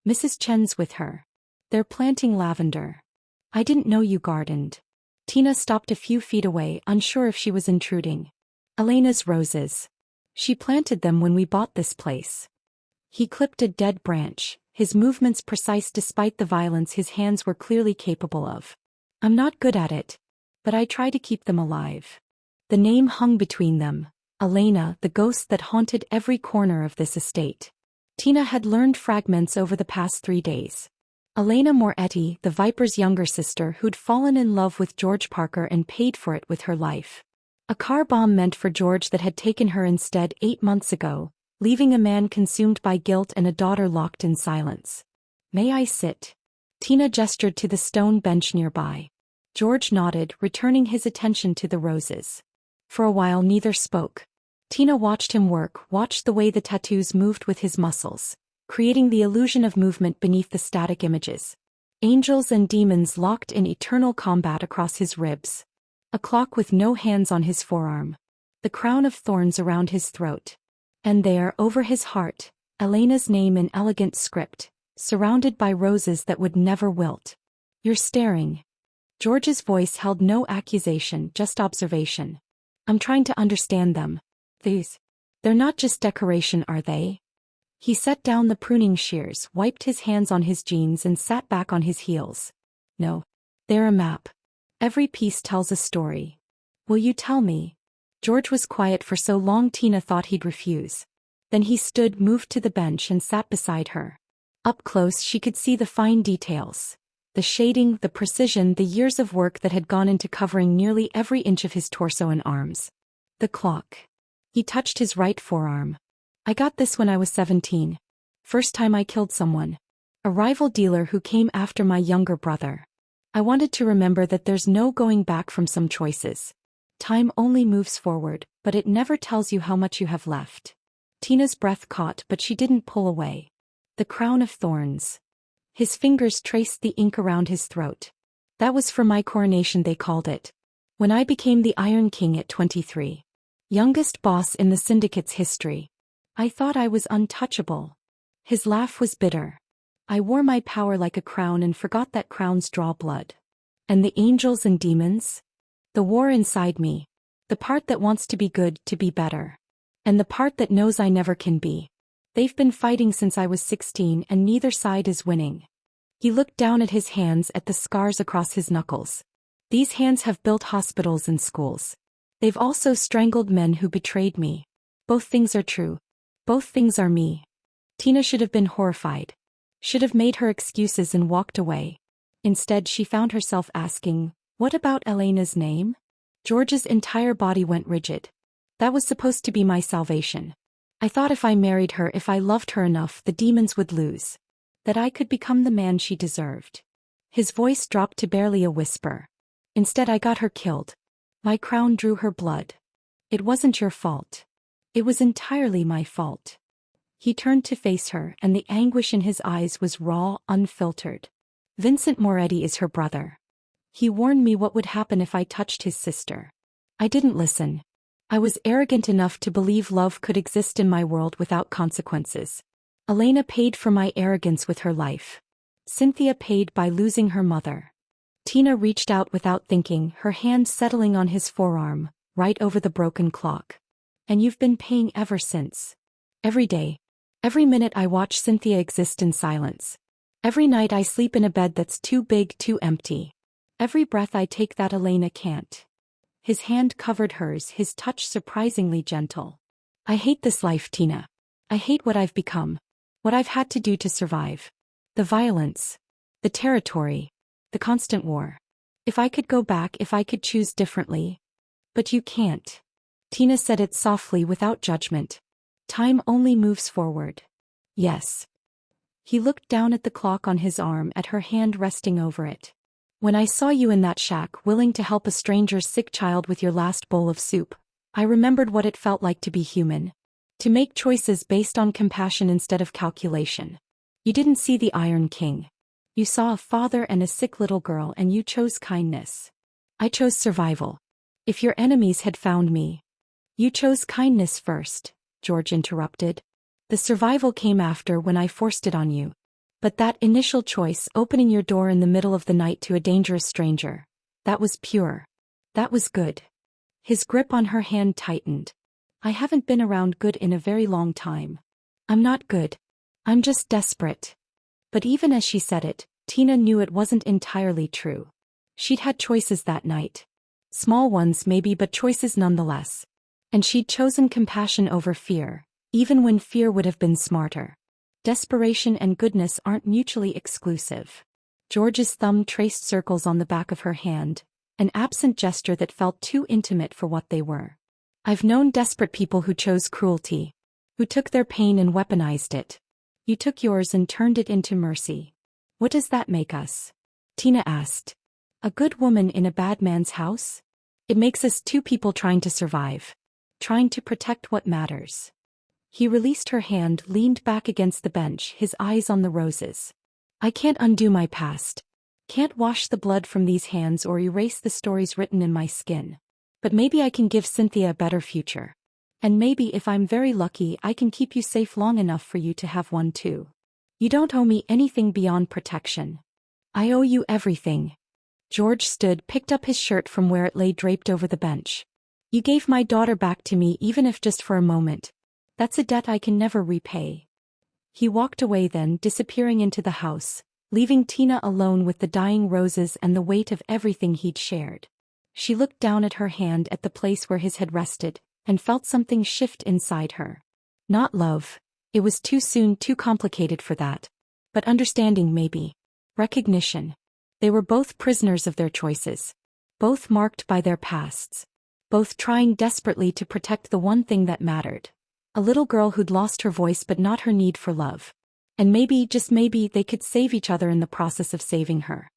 Mrs. Chen's with her. They're planting lavender. I didn't know you gardened. Tina stopped a few feet away, unsure if she was intruding. Elena's roses. She planted them when we bought this place. He clipped a dead branch, his movements precise despite the violence his hands were clearly capable of. I'm not good at it, but I try to keep them alive. The name hung between them, Elena, the ghost that haunted every corner of this estate. Tina had learned fragments over the past 3 days. Elena Moretti, the Viper's younger sister who'd fallen in love with George Parker and paid for it with her life. A car bomb meant for George that had taken her instead 8 months ago, leaving a man consumed by guilt and a daughter locked in silence. May I sit? Tina gestured to the stone bench nearby. George nodded, returning his attention to the roses. For a while neither spoke. Tina watched him work, watched the way the tattoos moved with his muscles, creating the illusion of movement beneath the static images. Angels and demons locked in eternal combat across his ribs. A clock with no hands on his forearm. The crown of thorns around his throat. And there, over his heart, Elena's name in elegant script, surrounded by roses that would never wilt. You're staring. George's voice held no accusation, just observation. I'm trying to understand them. They're not just decoration, are they? He set down the pruning shears, wiped his hands on his jeans and sat back on his heels. No. They're a map. Every piece tells a story. Will you tell me? George was quiet for so long Tina thought he'd refuse. Then he stood, moved to the bench and sat beside her. Up close she could see the fine details. The shading, the precision, the years of work that had gone into covering nearly every inch of his torso and arms. The clock. He touched his right forearm. I got this when I was 17. First time I killed someone. A rival dealer who came after my younger brother. I wanted to remember that there's no going back from some choices. Time only moves forward, but it never tells you how much you have left. Tina's breath caught, but she didn't pull away. The crown of thorns. His fingers traced the ink around his throat. That was for my coronation, they called it. When I became the Iron King at 23. Youngest boss in the syndicate's history. I thought I was untouchable. His laugh was bitter. I wore my power like a crown and forgot that crowns draw blood. And the angels and demons? The war inside me. The part that wants to be good, to be better. And the part that knows I never can be. They've been fighting since I was 16 and neither side is winning. He looked down at his hands, at the scars across his knuckles. These hands have built hospitals and schools. They've also strangled men who betrayed me. Both things are true. Both things are me. Tina should have been horrified. Should have made her excuses and walked away. Instead, she found herself asking, what about Elena's name? George's entire body went rigid. That was supposed to be my salvation. I thought if I married her, if I loved her enough, the demons would lose. That I could become the man she deserved. His voice dropped to barely a whisper. Instead, I got her killed. My crown drew her blood. It wasn't your fault. It was entirely my fault. He turned to face her, and the anguish in his eyes was raw, unfiltered. Vincent Moretti is her brother. He warned me what would happen if I touched his sister. I didn't listen. I was arrogant enough to believe love could exist in my world without consequences. Elena paid for my arrogance with her life. Cynthia paid by losing her mother. Tina reached out without thinking, her hand settling on his forearm, right over the broken clock. And you've been paying ever since. Every day. Every minute I watch Cynthia exist in silence. Every night I sleep in a bed that's too big, too empty. Every breath I take that Elena can't. His hand covered hers, his touch surprisingly gentle. I hate this life, Tina. I hate what I've become. What I've had to do to survive. The violence. The territory. The constant war. If I could go back, if I could choose differently. But you can't. Tina said it softly without judgment. Time only moves forward. Yes. He looked down at the clock on his arm, at her hand resting over it. When I saw you in that shack, willing to help a stranger's sick child with your last bowl of soup, I remembered what it felt like to be human. To make choices based on compassion instead of calculation. You didn't see the Iron King. You saw a father and a sick little girl, and you chose kindness. I chose survival. If your enemies had found me. You chose kindness first, George interrupted. The survival came after, when I forced it on you. But that initial choice, opening your door in the middle of the night to a dangerous stranger, that was pure. That was good. His grip on her hand tightened. I haven't been around good in a very long time. I'm not good. I'm just desperate. But even as she said it, Tina knew it wasn't entirely true. She'd had choices that night. Small ones maybe, but choices nonetheless. And she'd chosen compassion over fear, even when fear would have been smarter. Desperation and goodness aren't mutually exclusive. George's thumb traced circles on the back of her hand, an absent gesture that felt too intimate for what they were. I've known desperate people who chose cruelty, who took their pain and weaponized it. You took yours and turned it into mercy. What does that make us? Tina asked. A good woman in a bad man's house? It makes us two people trying to survive. Trying to protect what matters. He released her hand, leaned back against the bench, his eyes on the roses. I can't undo my past. Can't wash the blood from these hands or erase the stories written in my skin. But maybe I can give Cynthia a better future. And maybe if I'm very lucky, I can keep you safe long enough for you to have one too. You don't owe me anything beyond protection. I owe you everything. George stood, picked up his shirt from where it lay draped over the bench. You gave my daughter back to me, even if just for a moment. That's a debt I can never repay. He walked away then, disappearing into the house, leaving Tina alone with the dying roses and the weight of everything he'd shared. She looked down at her hand, at the place where his had rested, and felt something shift inside her. Not love. It was too soon, too complicated for that. But understanding maybe. Recognition. They were both prisoners of their choices. Both marked by their pasts. Both trying desperately to protect the one thing that mattered. A little girl who'd lost her voice but not her need for love. And maybe, just maybe, they could save each other in the process of saving her.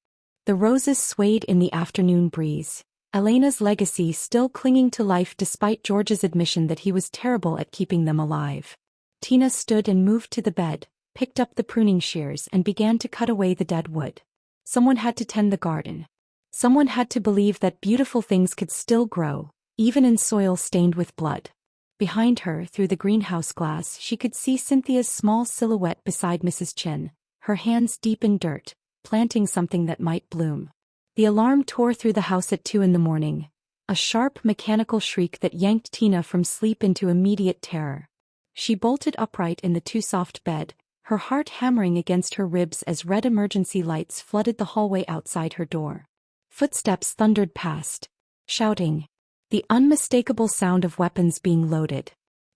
The roses swayed in the afternoon breeze, Elena's legacy still clinging to life despite George's admission that he was terrible at keeping them alive. Tina stood and moved to the bed, picked up the pruning shears and began to cut away the dead wood. Someone had to tend the garden. Someone had to believe that beautiful things could still grow, even in soil stained with blood. Behind her, through the greenhouse glass, she could see Cynthia's small silhouette beside Mrs. Chin, her hands deep in dirt, planting something that might bloom. The alarm tore through the house at 2 a.m, a sharp mechanical shriek that yanked Tina from sleep into immediate terror. She bolted upright in the too-soft bed, her heart hammering against her ribs as red emergency lights flooded the hallway outside her door. Footsteps thundered past, shouting. The unmistakable sound of weapons being loaded.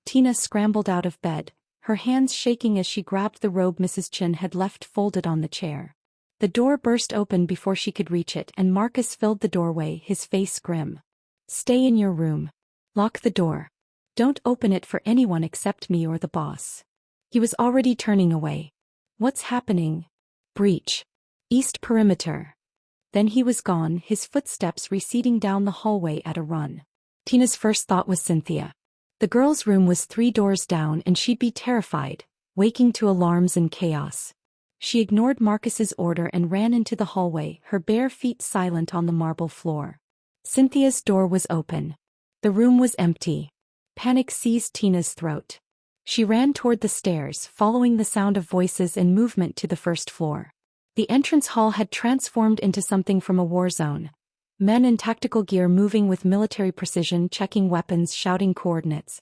Tina scrambled out of bed, her hands shaking as she grabbed the robe Mrs. Chin had left folded on the chair. The door burst open before she could reach it and Marcus filled the doorway, his face grim. Stay in your room. Lock the door. Don't open it for anyone except me or the boss. He was already turning away. What's happening? Breach. East perimeter. Then he was gone, his footsteps receding down the hallway at a run. Tina's first thought was Cynthia. The girl's room was 3 doors down and she'd be terrified, waking to alarms and chaos. She ignored Marcus's order and ran into the hallway, her bare feet silent on the marble floor. Cynthia's door was open. The room was empty. Panic seized Tina's throat. She ran toward the stairs, following the sound of voices and movement to the first floor. The entrance hall had transformed into something from a war zone. Men in tactical gear moving with military precision, checking weapons, shouting coordinates.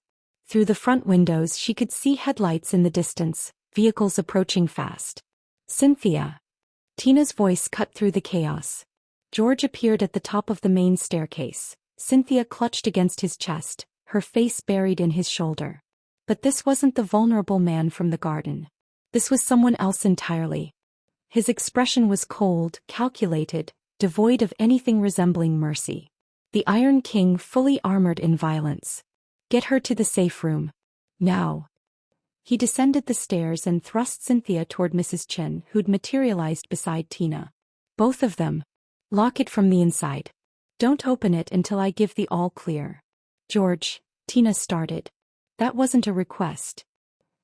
Through the front windows she could see headlights in the distance, vehicles approaching fast. Cynthia. Tina's voice cut through the chaos. George appeared at the top of the main staircase. Cynthia clutched against his chest, her face buried in his shoulder. But this wasn't the vulnerable man from the garden. This was someone else entirely. His expression was cold, calculated, devoid of anything resembling mercy. The Iron King fully armored in violence. Get her to the safe room. Now. He descended the stairs and thrust Cynthia toward Mrs. Chin, who'd materialized beside Tina. Both of them. Lock it from the inside. Don't open it until I give the all clear. George, Tina started. That wasn't a request.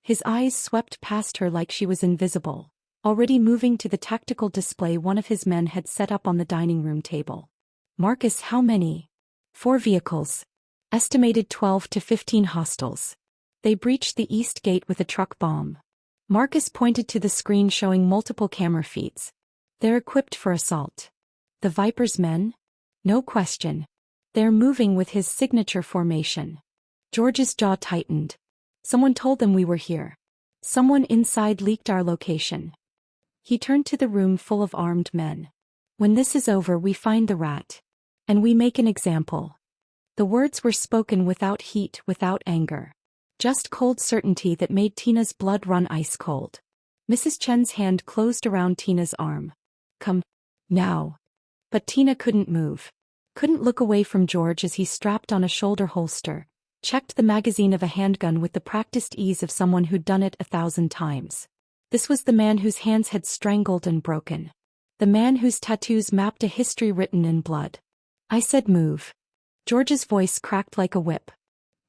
His eyes swept past her like she was invisible. Already moving to the tactical display one of his men had set up on the dining room table. Marcus, how many? 4 vehicles. Estimated 12 to 15 hostiles. They breached the east gate with a truck bomb. Marcus pointed to the screen showing multiple camera feeds. They're equipped for assault. The Viper's men? No question. They're moving with his signature formation. George's jaw tightened. Someone told them we were here. Someone inside leaked our location. He turned to the room full of armed men. When this is over we find the rat. And we make an example. The words were spoken without heat, without anger. Just cold certainty that made Tina's blood run ice cold. Mrs. Chen's hand closed around Tina's arm. Come. Now. But Tina couldn't move. Couldn't look away from George as he strapped on a shoulder holster, checked the magazine of a handgun with the practiced ease of someone who'd done it 1,000 times. This was the man whose hands had strangled and broken. The man whose tattoos mapped a history written in blood. I said move. George's voice cracked like a whip.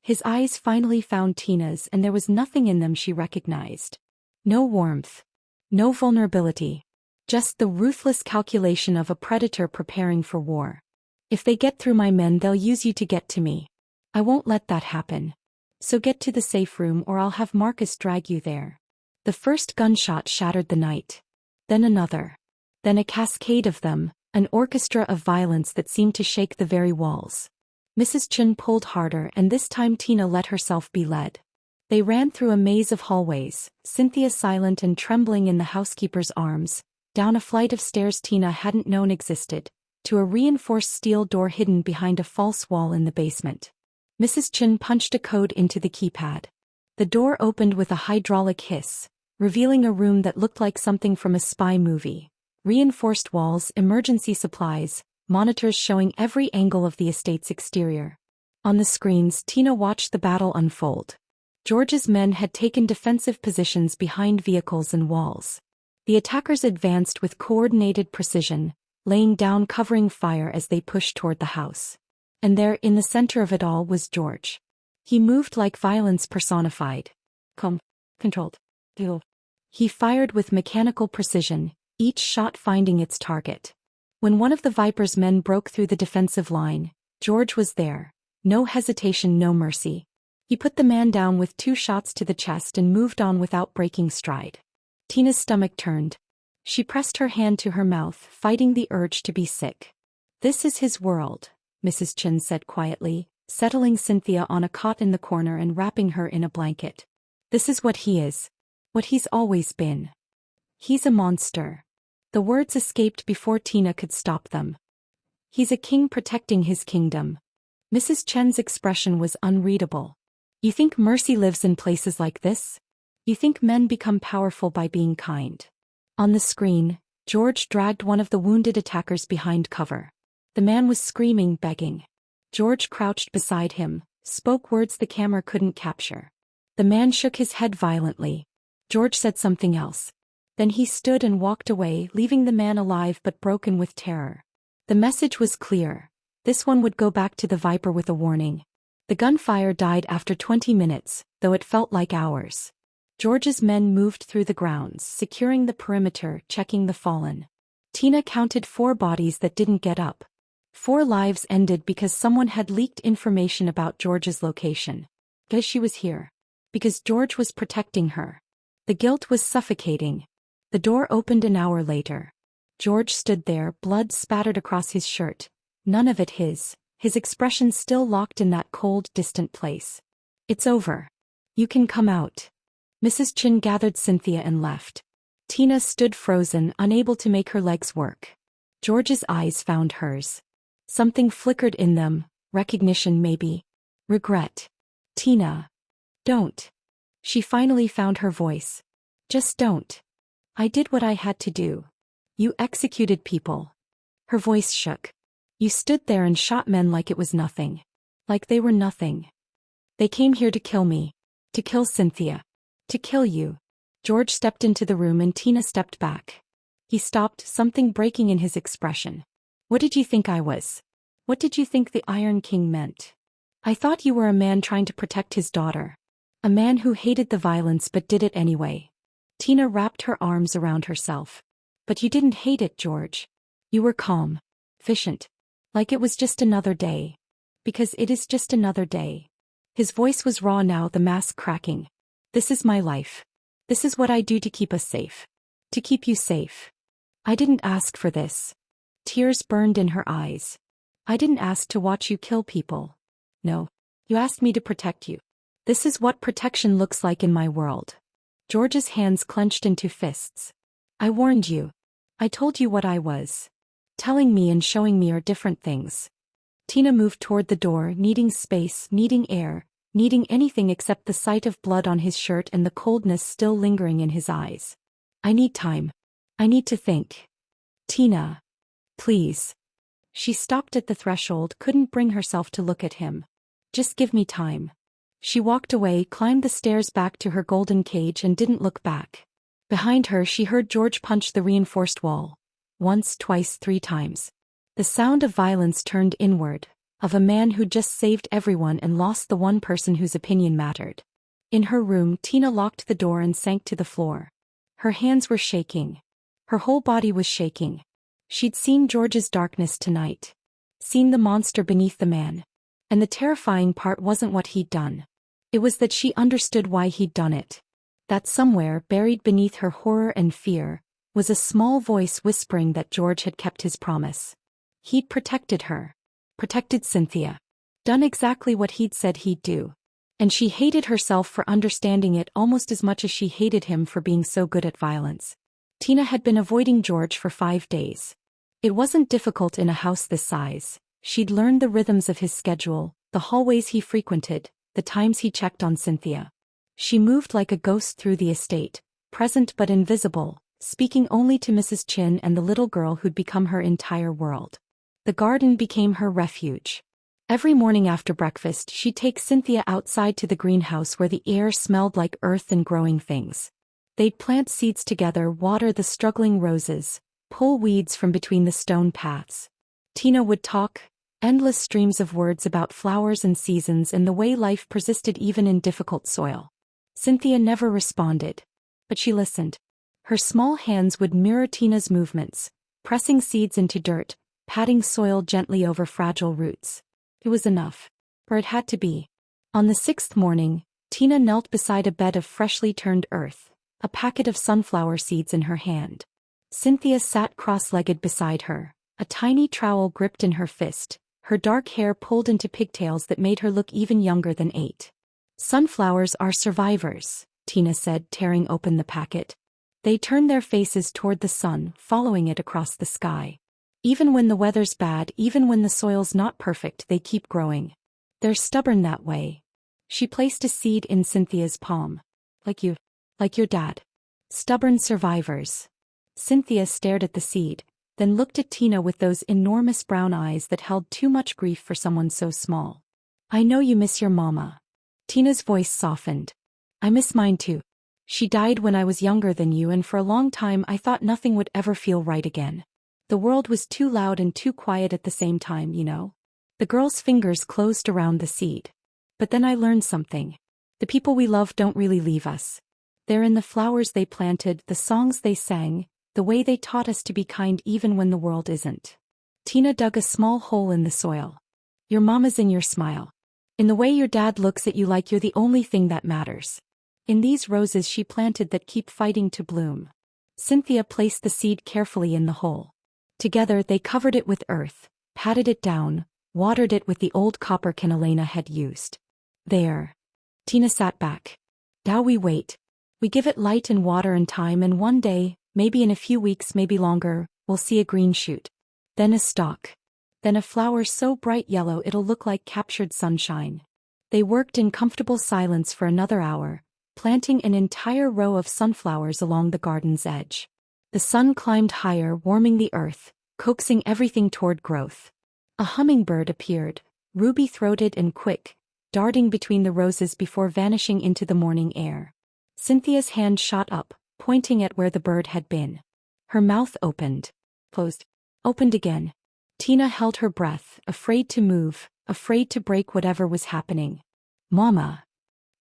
His eyes finally found Tina's and there was nothing in them she recognized. No warmth. No vulnerability. Just the ruthless calculation of a predator preparing for war. If they get through my men they'll use you to get to me. I won't let that happen. So get to the safe room or I'll have Marcus drag you there. The first gunshot shattered the night. Then another. Then a cascade of them, an orchestra of violence that seemed to shake the very walls. Mrs. Chin pulled harder and this time Tina let herself be led. They ran through a maze of hallways, Cynthia silent and trembling in the housekeeper's arms, down a flight of stairs Tina hadn't known existed, to a reinforced steel door hidden behind a false wall in the basement. Mrs. Chin punched a code into the keypad. The door opened with a hydraulic hiss, revealing a room that looked like something from a spy movie. Reinforced walls, emergency supplies, monitors showing every angle of the estate's exterior. On the screens, Tina watched the battle unfold. George's men had taken defensive positions behind vehicles and walls. The attackers advanced with coordinated precision, laying down covering fire as they pushed toward the house. And there, in the center of it all, was George. He moved like violence personified. Controlled. He fired with mechanical precision, each shot finding its target. When one of the Viper's men broke through the defensive line, George was there. No hesitation, no mercy. He put the man down with 2 shots to the chest and moved on without breaking stride. Tina's stomach turned. She pressed her hand to her mouth, fighting the urge to be sick. "This is his world," Mrs. Chen said quietly, settling Cynthia on a cot in the corner and wrapping her in a blanket. "This is what he is. What he's always been. He's a monster." The words escaped before Tina could stop them. "He's a king protecting his kingdom." Mrs. Chen's expression was unreadable. "You think mercy lives in places like this? You think men become powerful by being kind?" On the screen, George dragged one of the wounded attackers behind cover. The man was screaming, begging. George crouched beside him, spoke words the camera couldn't capture. The man shook his head violently. George said something else. Then he stood and walked away, leaving the man alive but broken with terror. The message was clear. This one would go back to the Viper with a warning. The gunfire died after 20 minutes, though it felt like hours. George's men moved through the grounds, securing the perimeter, checking the fallen. Tina counted 4 bodies that didn't get up. 4 lives ended because someone had leaked information about George's location. Because she was here. Because George was protecting her. The guilt was suffocating. The door opened an hour later. George stood there, blood spattered across his shirt. None of it his expression still locked in that cold, distant place. "It's over. You can come out." Mrs. Chen gathered Cynthia and left. Tina stood frozen, unable to make her legs work. George's eyes found hers. Something flickered in them, recognition maybe. Regret. "Tina. Don't." She finally found her voice. "Just don't. I did what I had to do. You executed people." Her voice shook. "You stood there and shot men like it was nothing. Like they were nothing. They came here to kill me. To kill Cynthia. To kill you." George stepped into the room and Tina stepped back. He stopped, something breaking in his expression. "What did you think I was? What did you think the Iron King meant? I thought you were a man trying to protect his daughter. A man who hated the violence but did it anyway." Tina wrapped her arms around herself. "But you didn't hate it, George. You were calm. Efficient. Like it was just another day. Because it is just another day." His voice was raw now, the mask cracking. "This is my life. This is what I do to keep us safe. To keep you safe. I didn't ask for this." Tears burned in her eyes. "I didn't ask to watch you kill people. No. You asked me to protect you. This is what protection looks like in my world." George's hands clenched into fists. "I warned you. I told you what I was. Telling me and showing me are different things." Tina moved toward the door, needing space, needing air, needing anything except the sight of blood on his shirt and the coldness still lingering in his eyes. "I need time. I need to think. Tina. Please." She stopped at the threshold, couldn't bring herself to look at him. "Just give me time." She walked away, climbed the stairs back to her golden cage and didn't look back. Behind her she heard George punch the reinforced wall. Once, twice, 3 times. The sound of violence turned inward, of a man who just saved everyone and lost the one person whose opinion mattered. In her room, Tina locked the door and sank to the floor. Her hands were shaking. Her whole body was shaking. She'd seen George's darkness tonight. Seen the monster beneath the man. And the terrifying part wasn't what he'd done. It was that she understood why he'd done it. That somewhere, buried beneath her horror and fear, was a small voice whispering that George had kept his promise. He'd protected her. Protected Cynthia. Done exactly what he'd said he'd do. And she hated herself for understanding it almost as much as she hated him for being so good at violence. Tina had been avoiding George for 5 days. It wasn't difficult in a house this size. She'd learned the rhythms of his schedule, the hallways he frequented, the times he checked on Cynthia. She moved like a ghost through the estate, present but invisible, speaking only to Mrs. Chin and the little girl who'd become her entire world. The garden became her refuge. Every morning after breakfast she'd take Cynthia outside to the greenhouse where the air smelled like earth and growing things. They'd plant seeds together, water the struggling roses, pull weeds from between the stone paths. Tina would talk, endless streams of words about flowers and seasons and the way life persisted even in difficult soil. Cynthia never responded, but she listened. Her small hands would mirror Tina's movements, pressing seeds into dirt, patting soil gently over fragile roots. It was enough. Or it had to be. On the 6th morning, Tina knelt beside a bed of freshly turned earth, a packet of sunflower seeds in her hand. Cynthia sat cross-legged beside her, a tiny trowel gripped in her fist, her dark hair pulled into pigtails that made her look even younger than 8. "Sunflowers are survivors," Tina said, tearing open the packet. "They turn their faces toward the sun, following it across the sky. Even when the weather's bad, even when the soil's not perfect, they keep growing. They're stubborn that way." She placed a seed in Cynthia's palm. Like you. Like your dad. Stubborn survivors." Cynthia stared at the seed, then looked at Tina with those enormous brown eyes that held too much grief for someone so small. "I know you miss your mama." Tina's voice softened. "I miss mine too. She died when I was younger than you, and for a long time I thought nothing would ever feel right again. The world was too loud and too quiet at the same time, you know." The girl's fingers closed around the seed. "But then I learned something. The people we love don't really leave us. They're in the flowers they planted, the songs they sang, the way they taught us to be kind even when the world isn't." Tina dug a small hole in the soil. "Your mama's in your smile. In the way your dad looks at you like you're the only thing that matters. In these roses she planted that keep fighting to bloom." Cynthia placed the seed carefully in the hole. Together they covered it with earth, patted it down, watered it with the old copper can Elena had used. "There." Tina sat back. "Now we wait. We give it light and water and time, and one day, maybe in a few weeks, maybe longer, we'll see a green shoot. Then a stalk. Then a flower so bright yellow it'll look like captured sunshine." They worked in comfortable silence for another hour, planting an entire row of sunflowers along the garden's edge. The sun climbed higher, warming the earth, coaxing everything toward growth. A hummingbird appeared, ruby-throated and quick, darting between the roses before vanishing into the morning air. Cynthia's hand shot up, pointing at where the bird had been. Her mouth opened, closed, opened again. Tina held her breath, afraid to move, afraid to break whatever was happening. "Mama."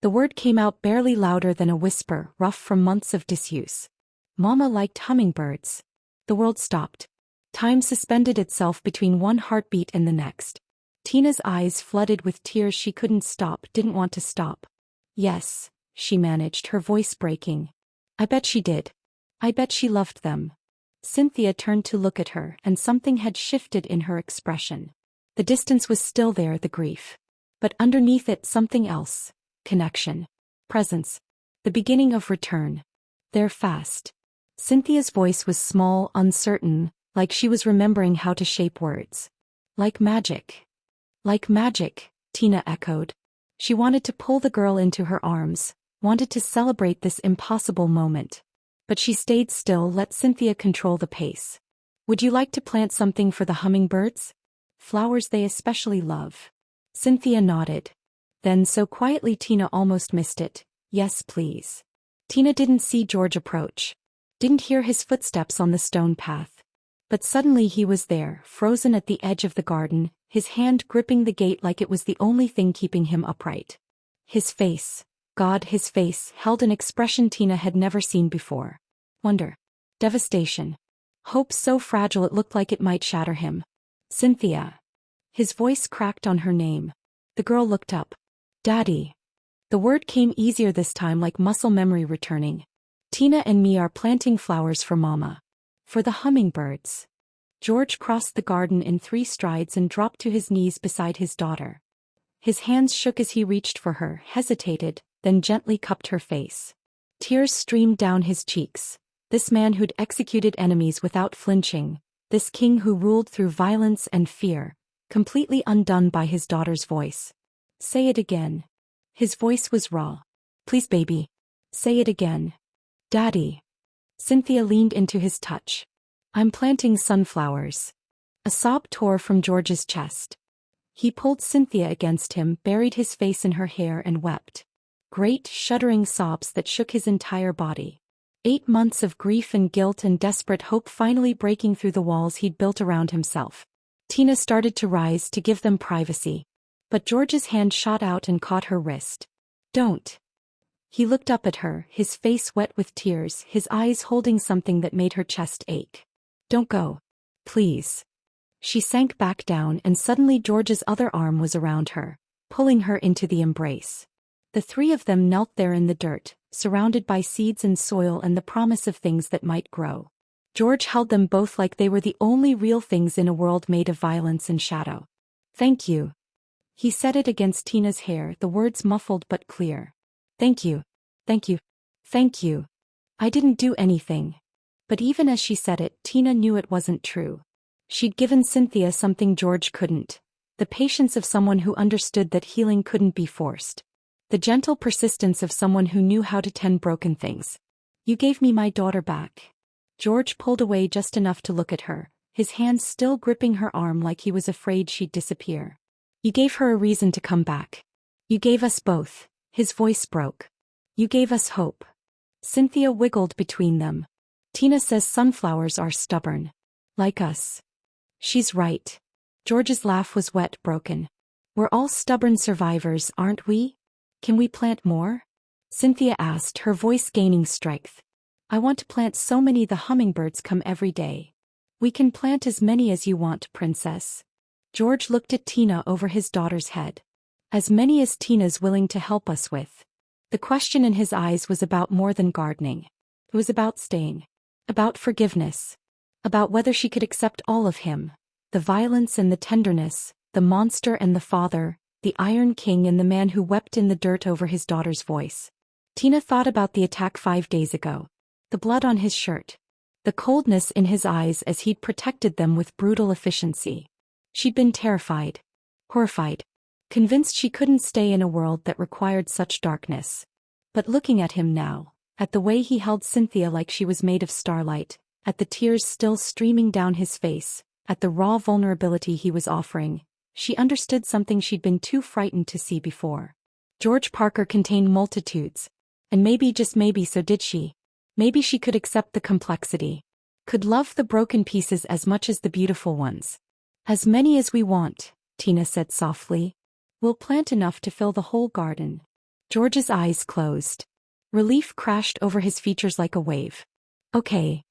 The word came out barely louder than a whisper, rough from months of disuse. Mama liked hummingbirds. The world stopped. Time suspended itself between one heartbeat and the next. Tina's eyes flooded with tears. She couldn't stop, didn't want to stop. "Yes," she managed, her voice breaking. "I bet she did. I bet she loved them." Cynthia turned to look at her, and something had shifted in her expression. The distance was still there, the grief. But underneath it, something else. Connection. Presence. The beginning of return. "They're fast." Cynthia's voice was small, uncertain, like she was remembering how to shape words. "Like magic." "Like magic," Tina echoed. She wanted to pull the girl into her arms, wanted to celebrate this impossible moment. But she stayed still, let Cynthia control the pace. "Would you like to plant something for the hummingbirds? Flowers they especially love." Cynthia nodded. Then so quietly Tina almost missed it, "Yes, please." Tina didn't see George approach. Didn't hear his footsteps on the stone path. But suddenly he was there, frozen at the edge of the garden, his hand gripping the gate like it was the only thing keeping him upright. His face, God, his face, held an expression Tina had never seen before. Wonder. Devastation. Hope so fragile it looked like it might shatter him. "Cynthia." His voice cracked on her name. The girl looked up. "Daddy." The word came easier this time, like muscle memory returning. "Tina and me are planting flowers for Mama. For the hummingbirds." George crossed the garden in 3 strides and dropped to his knees beside his daughter. His hands shook as he reached for her, hesitated, then gently cupped her face. Tears streamed down his cheeks. This man who'd executed enemies without flinching, this king who ruled through violence and fear, completely undone by his daughter's voice. "Say it again." His voice was raw. "Please, baby. Say it again." "Daddy." Cynthia leaned into his touch. "I'm planting sunflowers." A sob tore from George's chest. He pulled Cynthia against him, buried his face in her hair and wept. Great, shuddering sobs that shook his entire body. 8 months of grief and guilt and desperate hope finally breaking through the walls he'd built around himself. Tina started to rise to give them privacy. But George's hand shot out and caught her wrist. Don't. He looked up at her, his face wet with tears, his eyes holding something that made her chest ache. Don't go. Please. She sank back down and suddenly George's other arm was around her, pulling her into the embrace. The three of them knelt there in the dirt, surrounded by seeds and soil and the promise of things that might grow. George held them both like they were the only real things in a world made of violence and shadow. Thank you. He said it against Tina's hair, the words muffled but clear. Thank you. Thank you. Thank you. I didn't do anything. But even as she said it, Tina knew it wasn't true. She'd given Cynthia something George couldn't. The patience of someone who understood that healing couldn't be forced. The gentle persistence of someone who knew how to tend broken things. You gave me my daughter back. George pulled away just enough to look at her, his hands still gripping her arm like he was afraid she'd disappear. You gave her a reason to come back. You gave us both. His voice broke. You gave us hope. Cynthia wiggled between them. Tina says sunflowers are stubborn. Like us. She's right. George's laugh was wet, broken. We're all stubborn survivors, aren't we? Can we plant more? Cynthia asked, her voice gaining strength. I want to plant so many the hummingbirds come every day. We can plant as many as you want, princess. George looked at Tina over his daughter's head. As many as Tina's willing to help us with. The question in his eyes was about more than gardening. It was about staying. About forgiveness. About whether she could accept all of him. The violence and the tenderness, the monster and the father, the Iron King and the man who wept in the dirt over his daughter's voice. Tina thought about the attack 5 days ago. The blood on his shirt. The coldness in his eyes as he'd protected them with brutal efficiency. She'd been terrified. Horrified. Convinced she couldn't stay in a world that required such darkness. But looking at him now, at the way he held Cynthia like she was made of starlight, at the tears still streaming down his face, at the raw vulnerability he was offering, she understood something she'd been too frightened to see before. George Parker contained multitudes. And maybe, just maybe, so did she. Maybe she could accept the complexity. Could love the broken pieces as much as the beautiful ones. As many as we want, Tina said softly. We'll plant enough to fill the whole garden. George's eyes closed. Relief crashed over his features like a wave. Okay.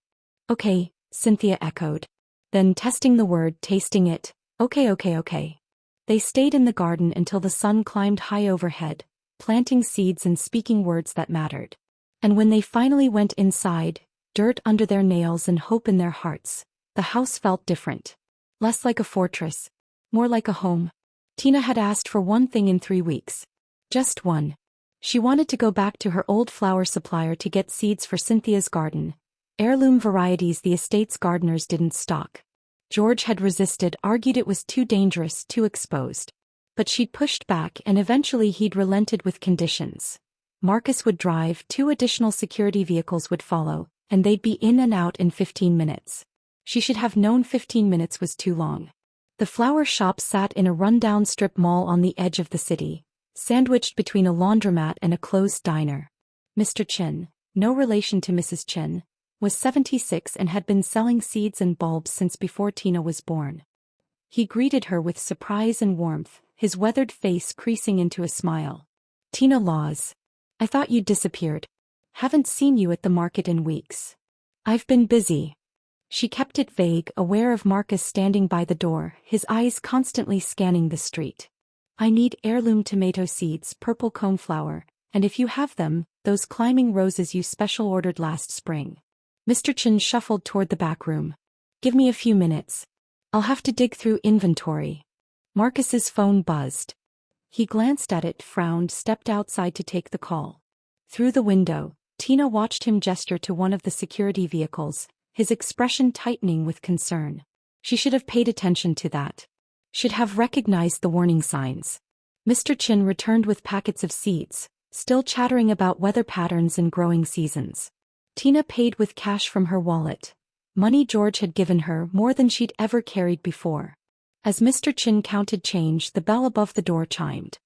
Okay, Cynthia echoed. Then testing the word, tasting it. Okay. They stayed in the garden until the sun climbed high overhead, planting seeds and speaking words that mattered. And when they finally went inside, dirt under their nails and hope in their hearts, the house felt different. Less like a fortress. More like a home. Tina had asked for one thing in 3 weeks. Just one. She wanted to go back to her old flower supplier to get seeds for Cynthia's garden. Heirloom varieties the estate's gardeners didn't stock. George had resisted, argued it was too dangerous, too exposed. But she'd pushed back and eventually he'd relented with conditions. Marcus would drive, 2 additional security vehicles would follow, and they'd be in and out in 15 minutes. She should have known 15 minutes was too long. The flower shop sat in a rundown strip mall on the edge of the city, sandwiched between a laundromat and a closed diner. Mr. Chin, no relation to Mrs. Chin, was 76 and had been selling seeds and bulbs since before Tina was born. He greeted her with surprise and warmth, his weathered face creasing into a smile. Tina Laws. I thought you'd disappeared. Haven't seen you at the market in weeks. I've been busy. She kept it vague, aware of Marcus standing by the door, his eyes constantly scanning the street. I need heirloom tomato seeds, purple coneflower, and if you have them, those climbing roses you special ordered last spring. Mr. Chin shuffled toward the back room. Give me a few minutes. I'll have to dig through inventory. Marcus's phone buzzed. He glanced at it, frowned, stepped outside to take the call. Through the window, Tina watched him gesture to one of the security vehicles, his expression tightening with concern. She should have paid attention to that. Should have recognized the warning signs. Mr. Chin returned with packets of seeds, still chattering about weather patterns and growing seasons. Tina paid with cash from her wallet. Money George had given her, more than she'd ever carried before. As Mr. Chin counted change, the bell above the door chimed.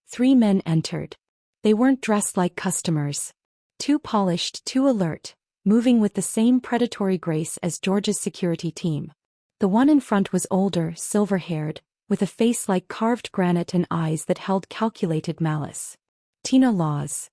3 men entered. They weren't dressed like customers. Too polished, too alert, moving with the same predatory grace as George's security team. The one in front was older, silver-haired, with a face like carved granite and eyes that held calculated malice. Tina Laws.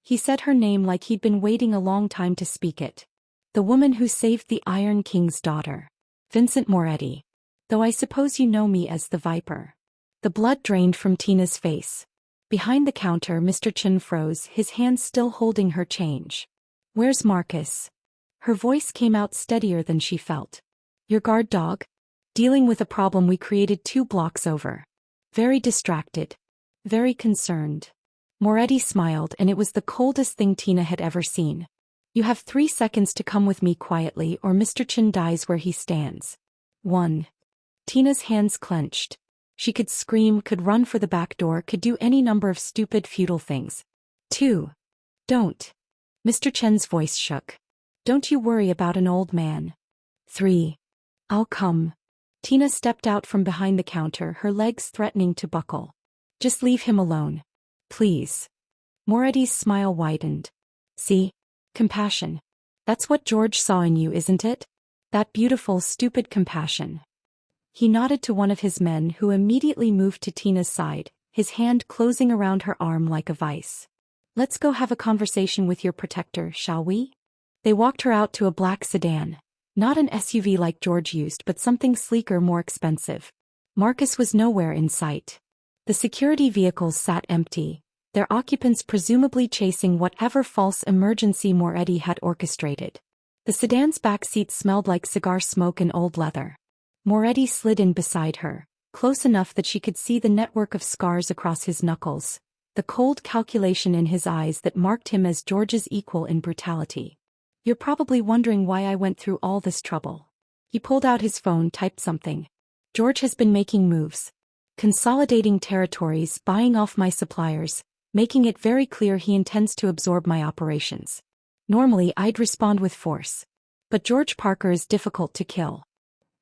He said her name like he'd been waiting a long time to speak it. The woman who saved the Iron King's daughter. Vincent Moretti. Though I suppose you know me as the Viper. The blood drained from Tina's face. Behind the counter, Mr. Chen froze, his hands still holding her change. Where's Marcus? Her voice came out steadier than she felt. Your guard dog? Dealing with a problem we created 2 blocks over. Very distracted. Very concerned. Moretti smiled, and it was the coldest thing Tina had ever seen. You have 3 seconds to come with me quietly, or Mr. Chen dies where he stands. 1. Tina's hands clenched. She could scream, could run for the back door, could do any number of stupid, futile things. 2. Don't. Mr. Chen's voice shook. Don't you worry about an old man. 3. I'll come. Tina stepped out from behind the counter, her legs threatening to buckle. Just leave him alone. Please. Moretti's smile widened. See? Compassion. That's what George saw in you, isn't it? That beautiful, stupid compassion. He nodded to one of his men, who immediately moved to Tina's side, his hand closing around her arm like a vice. Let's go have a conversation with your protector, shall we? They walked her out to a black sedan. Not an SUV like George used, but something sleeker, more expensive. Marcus was nowhere in sight. The security vehicles sat empty, their occupants presumably chasing whatever false emergency Moretti had orchestrated. The sedan's back seat smelled like cigar smoke and old leather. Moretti slid in beside her, close enough that she could see the network of scars across his knuckles, the cold calculation in his eyes that marked him as George's equal in brutality. You're probably wondering why I went through all this trouble. He pulled out his phone, typed something. George has been making moves. Consolidating territories, buying off my suppliers, making it very clear he intends to absorb my operations. Normally I'd respond with force. But George Parker is difficult to kill.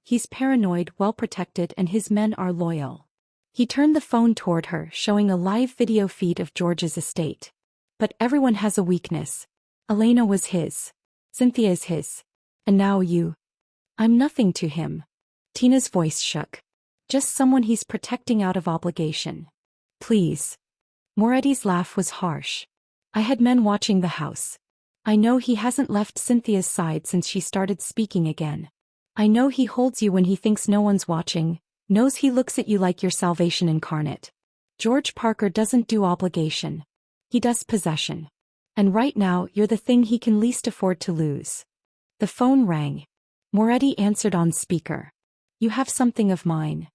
He's paranoid, well-protected, and his men are loyal. He turned the phone toward her, showing a live video feed of George's estate. But everyone has a weakness. Elena was his. Cynthia is his. And now you. I'm nothing to him. Tina's voice shook. Just someone he's protecting out of obligation. Please. Moretti's laugh was harsh. I had men watching the house. I know he hasn't left Cynthia's side since she started speaking again. I know he holds you when he thinks no one's watching, knows he looks at you like your salvation incarnate. George Parker doesn't do obligation. He does possession. And right now, you're the thing he can least afford to lose. The phone rang. Moretti answered on speaker. You have something of mine.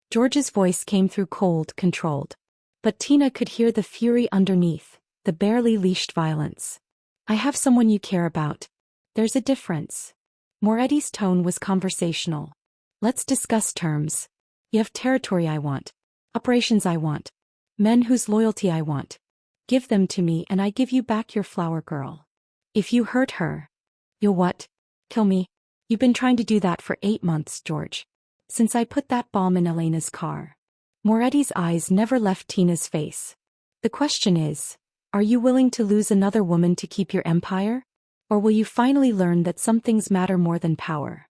George's voice came through cold, controlled. But Tina could hear the fury underneath, the barely leashed violence. I have someone you care about. There's a difference. Moretti's tone was conversational. Let's discuss terms. You have territory I want. Operations I want. Men whose loyalty I want. Give them to me and I give you back your flower girl. If you hurt her. You'll what? Kill me? You've been trying to do that for 8 months, George. Since I put that bomb in Elena's car. Moretti's eyes never left Tina's face. The question is, are you willing to lose another woman to keep your empire? Or will you finally learn that some things matter more than power?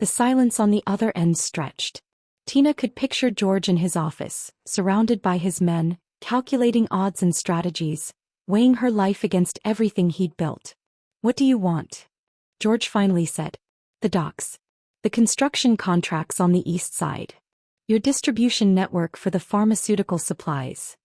The silence on the other end stretched. Tina could picture George in his office, surrounded by his men, calculating odds and strategies, weighing her life against everything he'd built. What do you want? George finally said. The docks. The construction contracts on the east side. Your distribution network for the pharmaceutical supplies.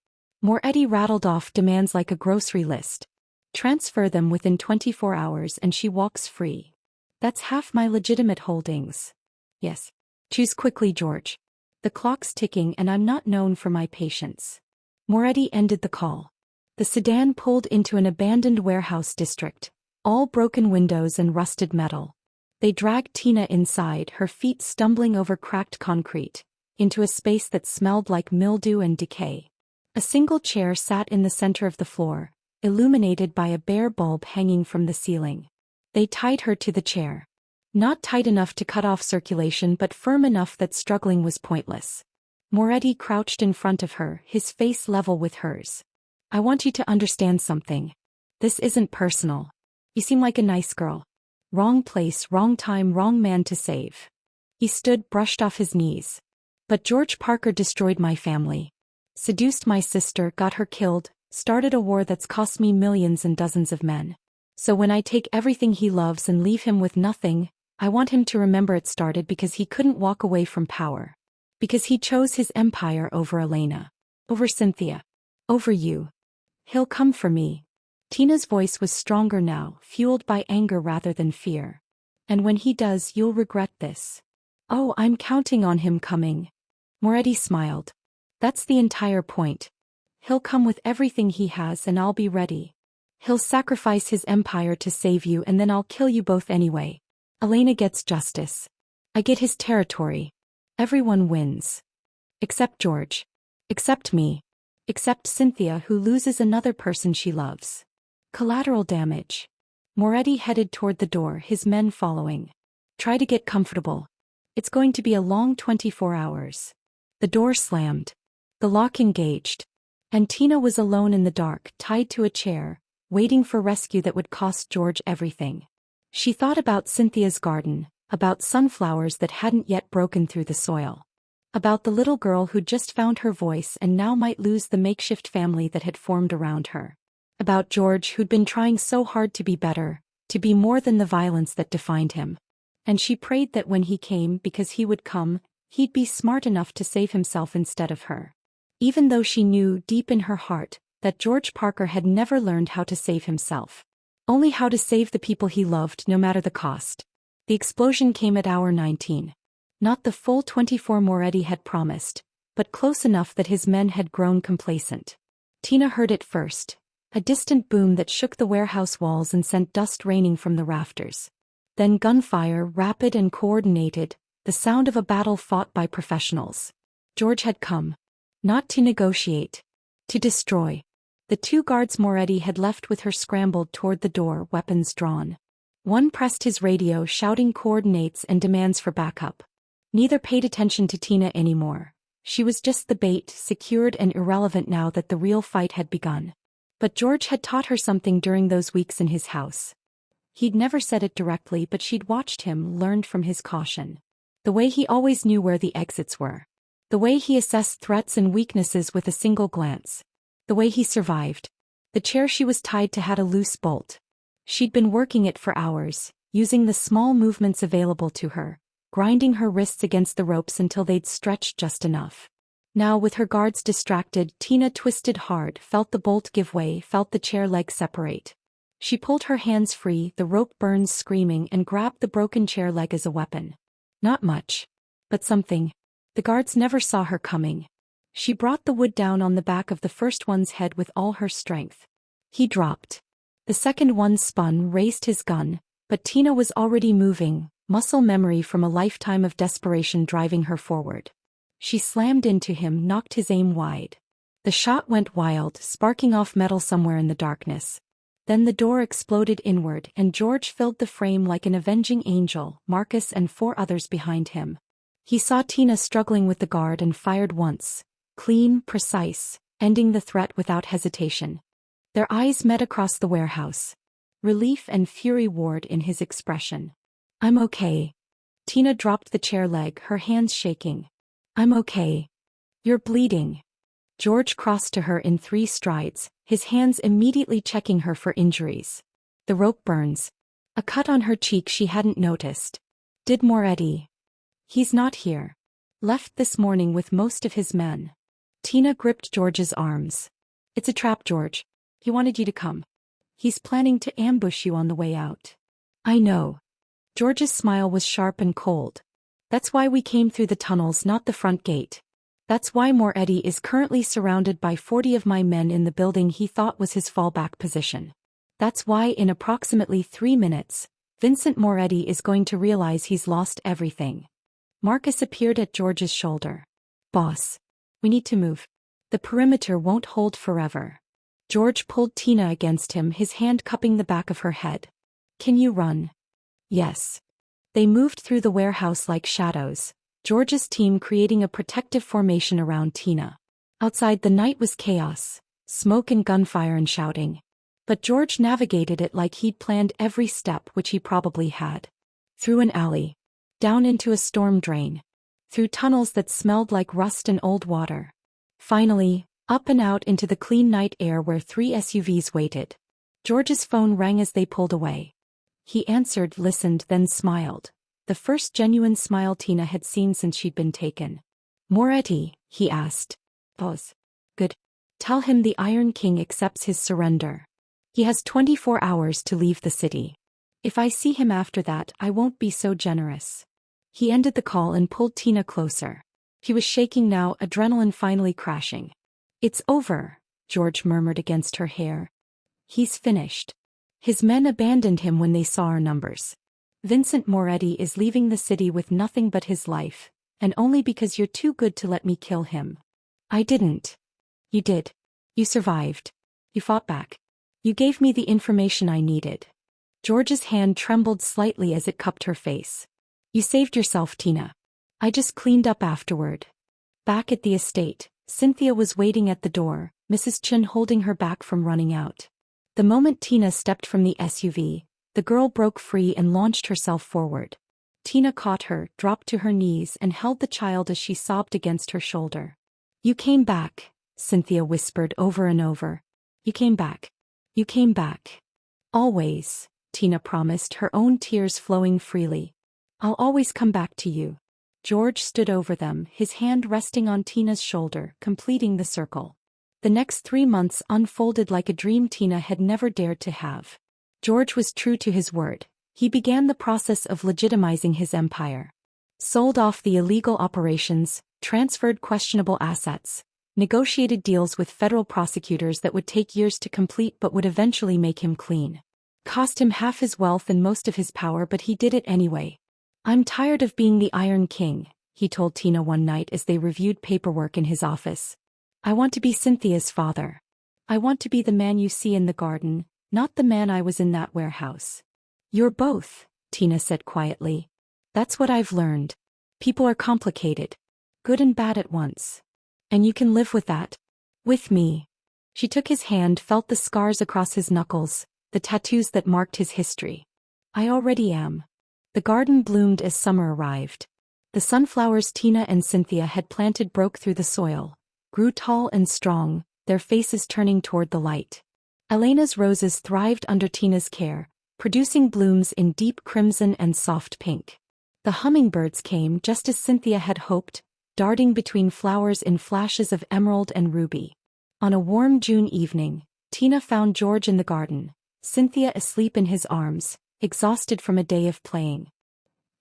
Moretti rattled off demands like a grocery list. Transfer them within 24 hours and she walks free. That's half my legitimate holdings. Yes. Choose quickly, George. The clock's ticking and I'm not known for my patience. Moretti ended the call. The sedan pulled into an abandoned warehouse district, all broken windows and rusted metal. They dragged Tina inside, her feet stumbling over cracked concrete, into a space that smelled like mildew and decay. A single chair sat in the center of the floor, illuminated by a bare bulb hanging from the ceiling. They tied her to the chair. Not tight enough to cut off circulation but firm enough that struggling was pointless. Moretti crouched in front of her, his face level with hers. I want you to understand something. This isn't personal. You seem like a nice girl. Wrong place, wrong time, wrong man to save. He stood, brushed off his knees. But George Parker destroyed my family. Seduced my sister, got her killed, started a war that's cost me millions and dozens of men. So when I take everything he loves and leave him with nothing, I want him to remember it started because he couldn't walk away from power. Because he chose his empire over Elena. Over Cynthia. Over you. He'll come for me. Tina's voice was stronger now, fueled by anger rather than fear. And when he does, you'll regret this. Oh, I'm counting on him coming. Moretti smiled. That's the entire point. He'll come with everything he has and I'll be ready. He'll sacrifice his empire to save you and then I'll kill you both anyway. Elena gets justice. I get his territory. Everyone wins. Except George. Except me. Except Cynthia, who loses another person she loves. Collateral damage. Moretti headed toward the door, his men following. Try to get comfortable. It's going to be a long 24 hours. The door slammed. The lock engaged. And Tina was alone in the dark, tied to a chair, waiting for rescue that would cost George everything. She thought about Cynthia's garden, about sunflowers that hadn't yet broken through the soil. About the little girl who'd just found her voice and now might lose the makeshift family that had formed around her. About George, who'd been trying so hard to be better, to be more than the violence that defined him. And she prayed that when he came, because he would come, he'd be smart enough to save himself instead of her. Even though she knew, deep in her heart, that George Parker had never learned how to save himself. Only how to save the people he loved, no matter the cost. The explosion came at hour 19. Not the full 24 Moretti had promised, but close enough that his men had grown complacent. Tina heard it first. A distant boom that shook the warehouse walls and sent dust raining from the rafters. Then gunfire, rapid and coordinated, the sound of a battle fought by professionals. George had come. Not to negotiate. To destroy. The two guards Moretti had left with her scrambled toward the door, weapons drawn. One pressed his radio, shouting coordinates and demands for backup. Neither paid attention to Tina anymore. She was just the bait, secured and irrelevant now that the real fight had begun. But George had taught her something during those weeks in his house. He'd never said it directly, but she'd watched him, learned from his caution. The way he always knew where the exits were. The way he assessed threats and weaknesses with a single glance. The way he survived. The chair she was tied to had a loose bolt. She'd been working it for hours, using the small movements available to her, grinding her wrists against the ropes until they'd stretched just enough. Now, with her guards distracted, Tina twisted hard, felt the bolt give way, felt the chair leg separate. She pulled her hands free, the rope burns screaming, and grabbed the broken chair leg as a weapon. Not much. But something. The guards never saw her coming. She brought the wood down on the back of the first one's head with all her strength. He dropped. The second one spun, raised his gun, but Tina was already moving, muscle memory from a lifetime of desperation driving her forward. She slammed into him, knocked his aim wide. The shot went wild, sparking off metal somewhere in the darkness. Then the door exploded inward and George filled the frame like an avenging angel, Marcus and 4 others behind him. He saw Tina struggling with the guard and fired once. Clean, precise, ending the threat without hesitation. Their eyes met across the warehouse. Relief and fury warred in his expression. I'm okay. Tina dropped the chair leg, her hands shaking. I'm okay. You're bleeding. George crossed to her in 3 strides, his hands immediately checking her for injuries. The rope burns. A cut on her cheek she hadn't noticed. Did Moretti? He's not here. Left this morning with most of his men. Tina gripped George's arms. It's a trap, George. He wanted you to come. He's planning to ambush you on the way out. I know. George's smile was sharp and cold. That's why we came through the tunnels, not the front gate. That's why Moretti is currently surrounded by 40 of my men in the building he thought was his fallback position. That's why in approximately 3 minutes, Vincent Moretti is going to realize he's lost everything. Marcus appeared at George's shoulder. Boss. We need to move. The perimeter won't hold forever. George pulled Tina against him, his hand cupping the back of her head. Can you run? Yes. They moved through the warehouse like shadows, George's team creating a protective formation around Tina. Outside the night was chaos, smoke and gunfire and shouting. But George navigated it like he'd planned every step, which he probably had. Through an alley. Down into a storm drain. Through tunnels that smelled like rust and old water. Finally, up and out into the clean night air where 3 SUVs waited. George's phone rang as they pulled away. He answered, listened, then smiled. The first genuine smile Tina had seen since she'd been taken. "Moretti," he asked. "Pause. Good. Tell him the Iron King accepts his surrender. He has 24 hours to leave the city. If I see him after that, I won't be so generous." He ended the call and pulled Tina closer. He was shaking now, adrenaline finally crashing. "It's over," George murmured against her hair. "He's finished. His men abandoned him when they saw our numbers. Vincent Moretti is leaving the city with nothing but his life, and only because you're too good to let me kill him." "I didn't." "You did. You survived. You fought back. You gave me the information I needed." George's hand trembled slightly as it cupped her face. "You saved yourself, Tina. I just cleaned up afterward." Back at the estate, Cynthia was waiting at the door, Mrs. Chin holding her back from running out. The moment Tina stepped from the SUV, the girl broke free and launched herself forward. Tina caught her, dropped to her knees and held the child as she sobbed against her shoulder. "You came back," Cynthia whispered over and over. "You came back. You came back. Always," Tina promised, her own tears flowing freely. "I'll always come back to you." George stood over them, his hand resting on Tina's shoulder, completing the circle. The next 3 months unfolded like a dream Tina had never dared to have. George was true to his word. He began the process of legitimizing his empire. Sold off the illegal operations, transferred questionable assets, negotiated deals with federal prosecutors that would take years to complete but would eventually make him clean. Cost him half his wealth and most of his power, but he did it anyway. "I'm tired of being the Iron King," he told Tina one night as they reviewed paperwork in his office. "I want to be Cynthia's father. I want to be the man you see in the garden, not the man I was in that warehouse." "You're both," Tina said quietly. "That's what I've learned. People are complicated. Good and bad at once. And you can live with that. With me." She took his hand, felt the scars across his knuckles, the tattoos that marked his history. "I already am." The garden bloomed as summer arrived. The sunflowers Tina and Cynthia had planted broke through the soil, grew tall and strong, their faces turning toward the light. Elena's roses thrived under Tina's care, producing blooms in deep crimson and soft pink. The hummingbirds came just as Cynthia had hoped, darting between flowers in flashes of emerald and ruby. On a warm June evening, Tina found George in the garden, Cynthia asleep in his arms, exhausted from a day of playing.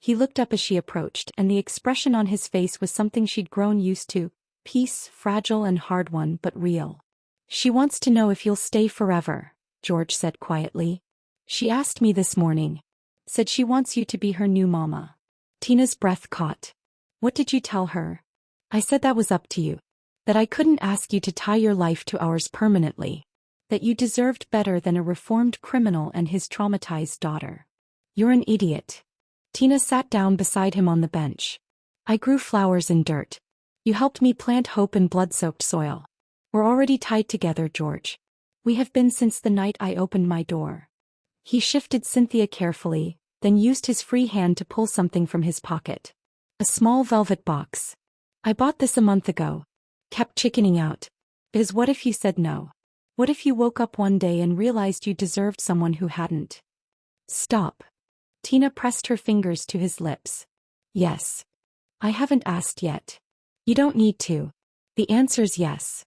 He looked up as she approached, and the expression on his face was something she'd grown used to. Peace, fragile and hard won, but real. "She wants to know if you'll stay forever," George said quietly. "She asked me this morning. Said she wants you to be her new mama." Tina's breath caught. "What did you tell her?" "I said that was up to you. That I couldn't ask you to tie your life to ours permanently. That you deserved better than a reformed criminal and his traumatized daughter." "You're an idiot." Tina sat down beside him on the bench. "I grew flowers in dirt. You helped me plant hope in blood-soaked soil. We're already tied together, George. We have been since the night I opened my door." He shifted Cynthia carefully, then used his free hand to pull something from his pocket. A small velvet box. "I bought this a month ago." Kept chickening out. "Because what if you said no? What if you woke up one day and realized you deserved someone who hadn't?" "Stop." Tina pressed her fingers to his lips. "Yes. I haven't asked yet. You don't need to. The answer's yes."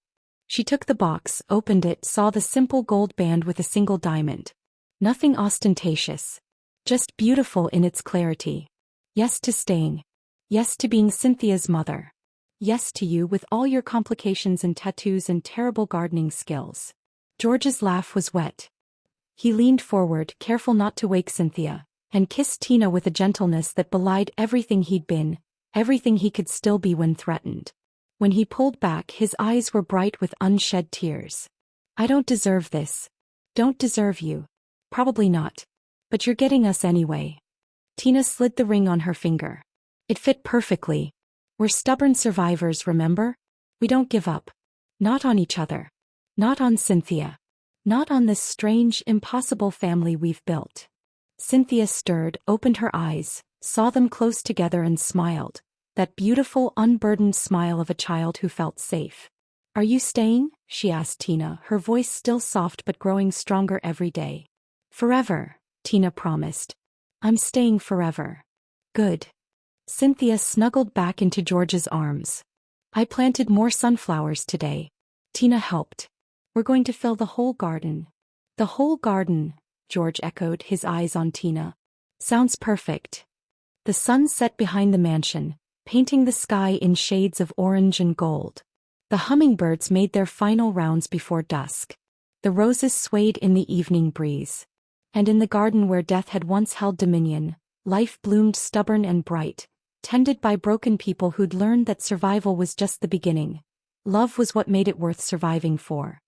She took the box, opened it, saw the simple gold band with a single diamond. Nothing ostentatious. Just beautiful in its clarity. Yes to staying. Yes to being Cynthia's mother. Yes to you with all your complications and tattoos and terrible gardening skills. George's laugh was wet. He leaned forward, careful not to wake Cynthia, and kissed Tina with a gentleness that belied everything he'd been, everything he could still be when threatened. When he pulled back, his eyes were bright with unshed tears. "I don't deserve this. Don't deserve you. Probably not. But you're getting us anyway." Tina slid the ring on her finger. It fit perfectly. "We're stubborn survivors, remember? We don't give up. Not on each other. Not on Cynthia. Not on this strange, impossible family we've built. Cynthia stirred, opened her eyes, saw them close together and smiled. That beautiful, unburdened smile of a child who felt safe. Are you staying? She asked Tina, her voice still soft but growing stronger every day. Forever, Tina promised. I'm staying forever. Good. Cynthia snuggled back into George's arms. I planted more sunflowers today. Tina helped. We're going to fill the whole garden. The whole garden, George echoed, his eyes on Tina. Sounds perfect. The sun set behind the mansion, painting the sky in shades of orange and gold. The hummingbirds made their final rounds before dusk. The roses swayed in the evening breeze. And in the garden where death had once held dominion, life bloomed stubborn and bright, tended by broken people who'd learned that survival was just the beginning. Love was what made it worth surviving for.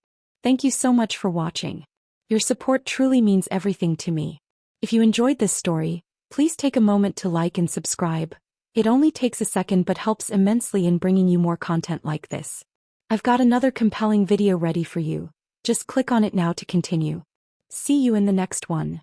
Thank you so much for watching. Your support truly means everything to me. If you enjoyed this story, please take a moment to like and subscribe. It only takes a second but helps immensely in bringing you more content like this. I've got another compelling video ready for you. Just click on it now to continue. See you in the next one.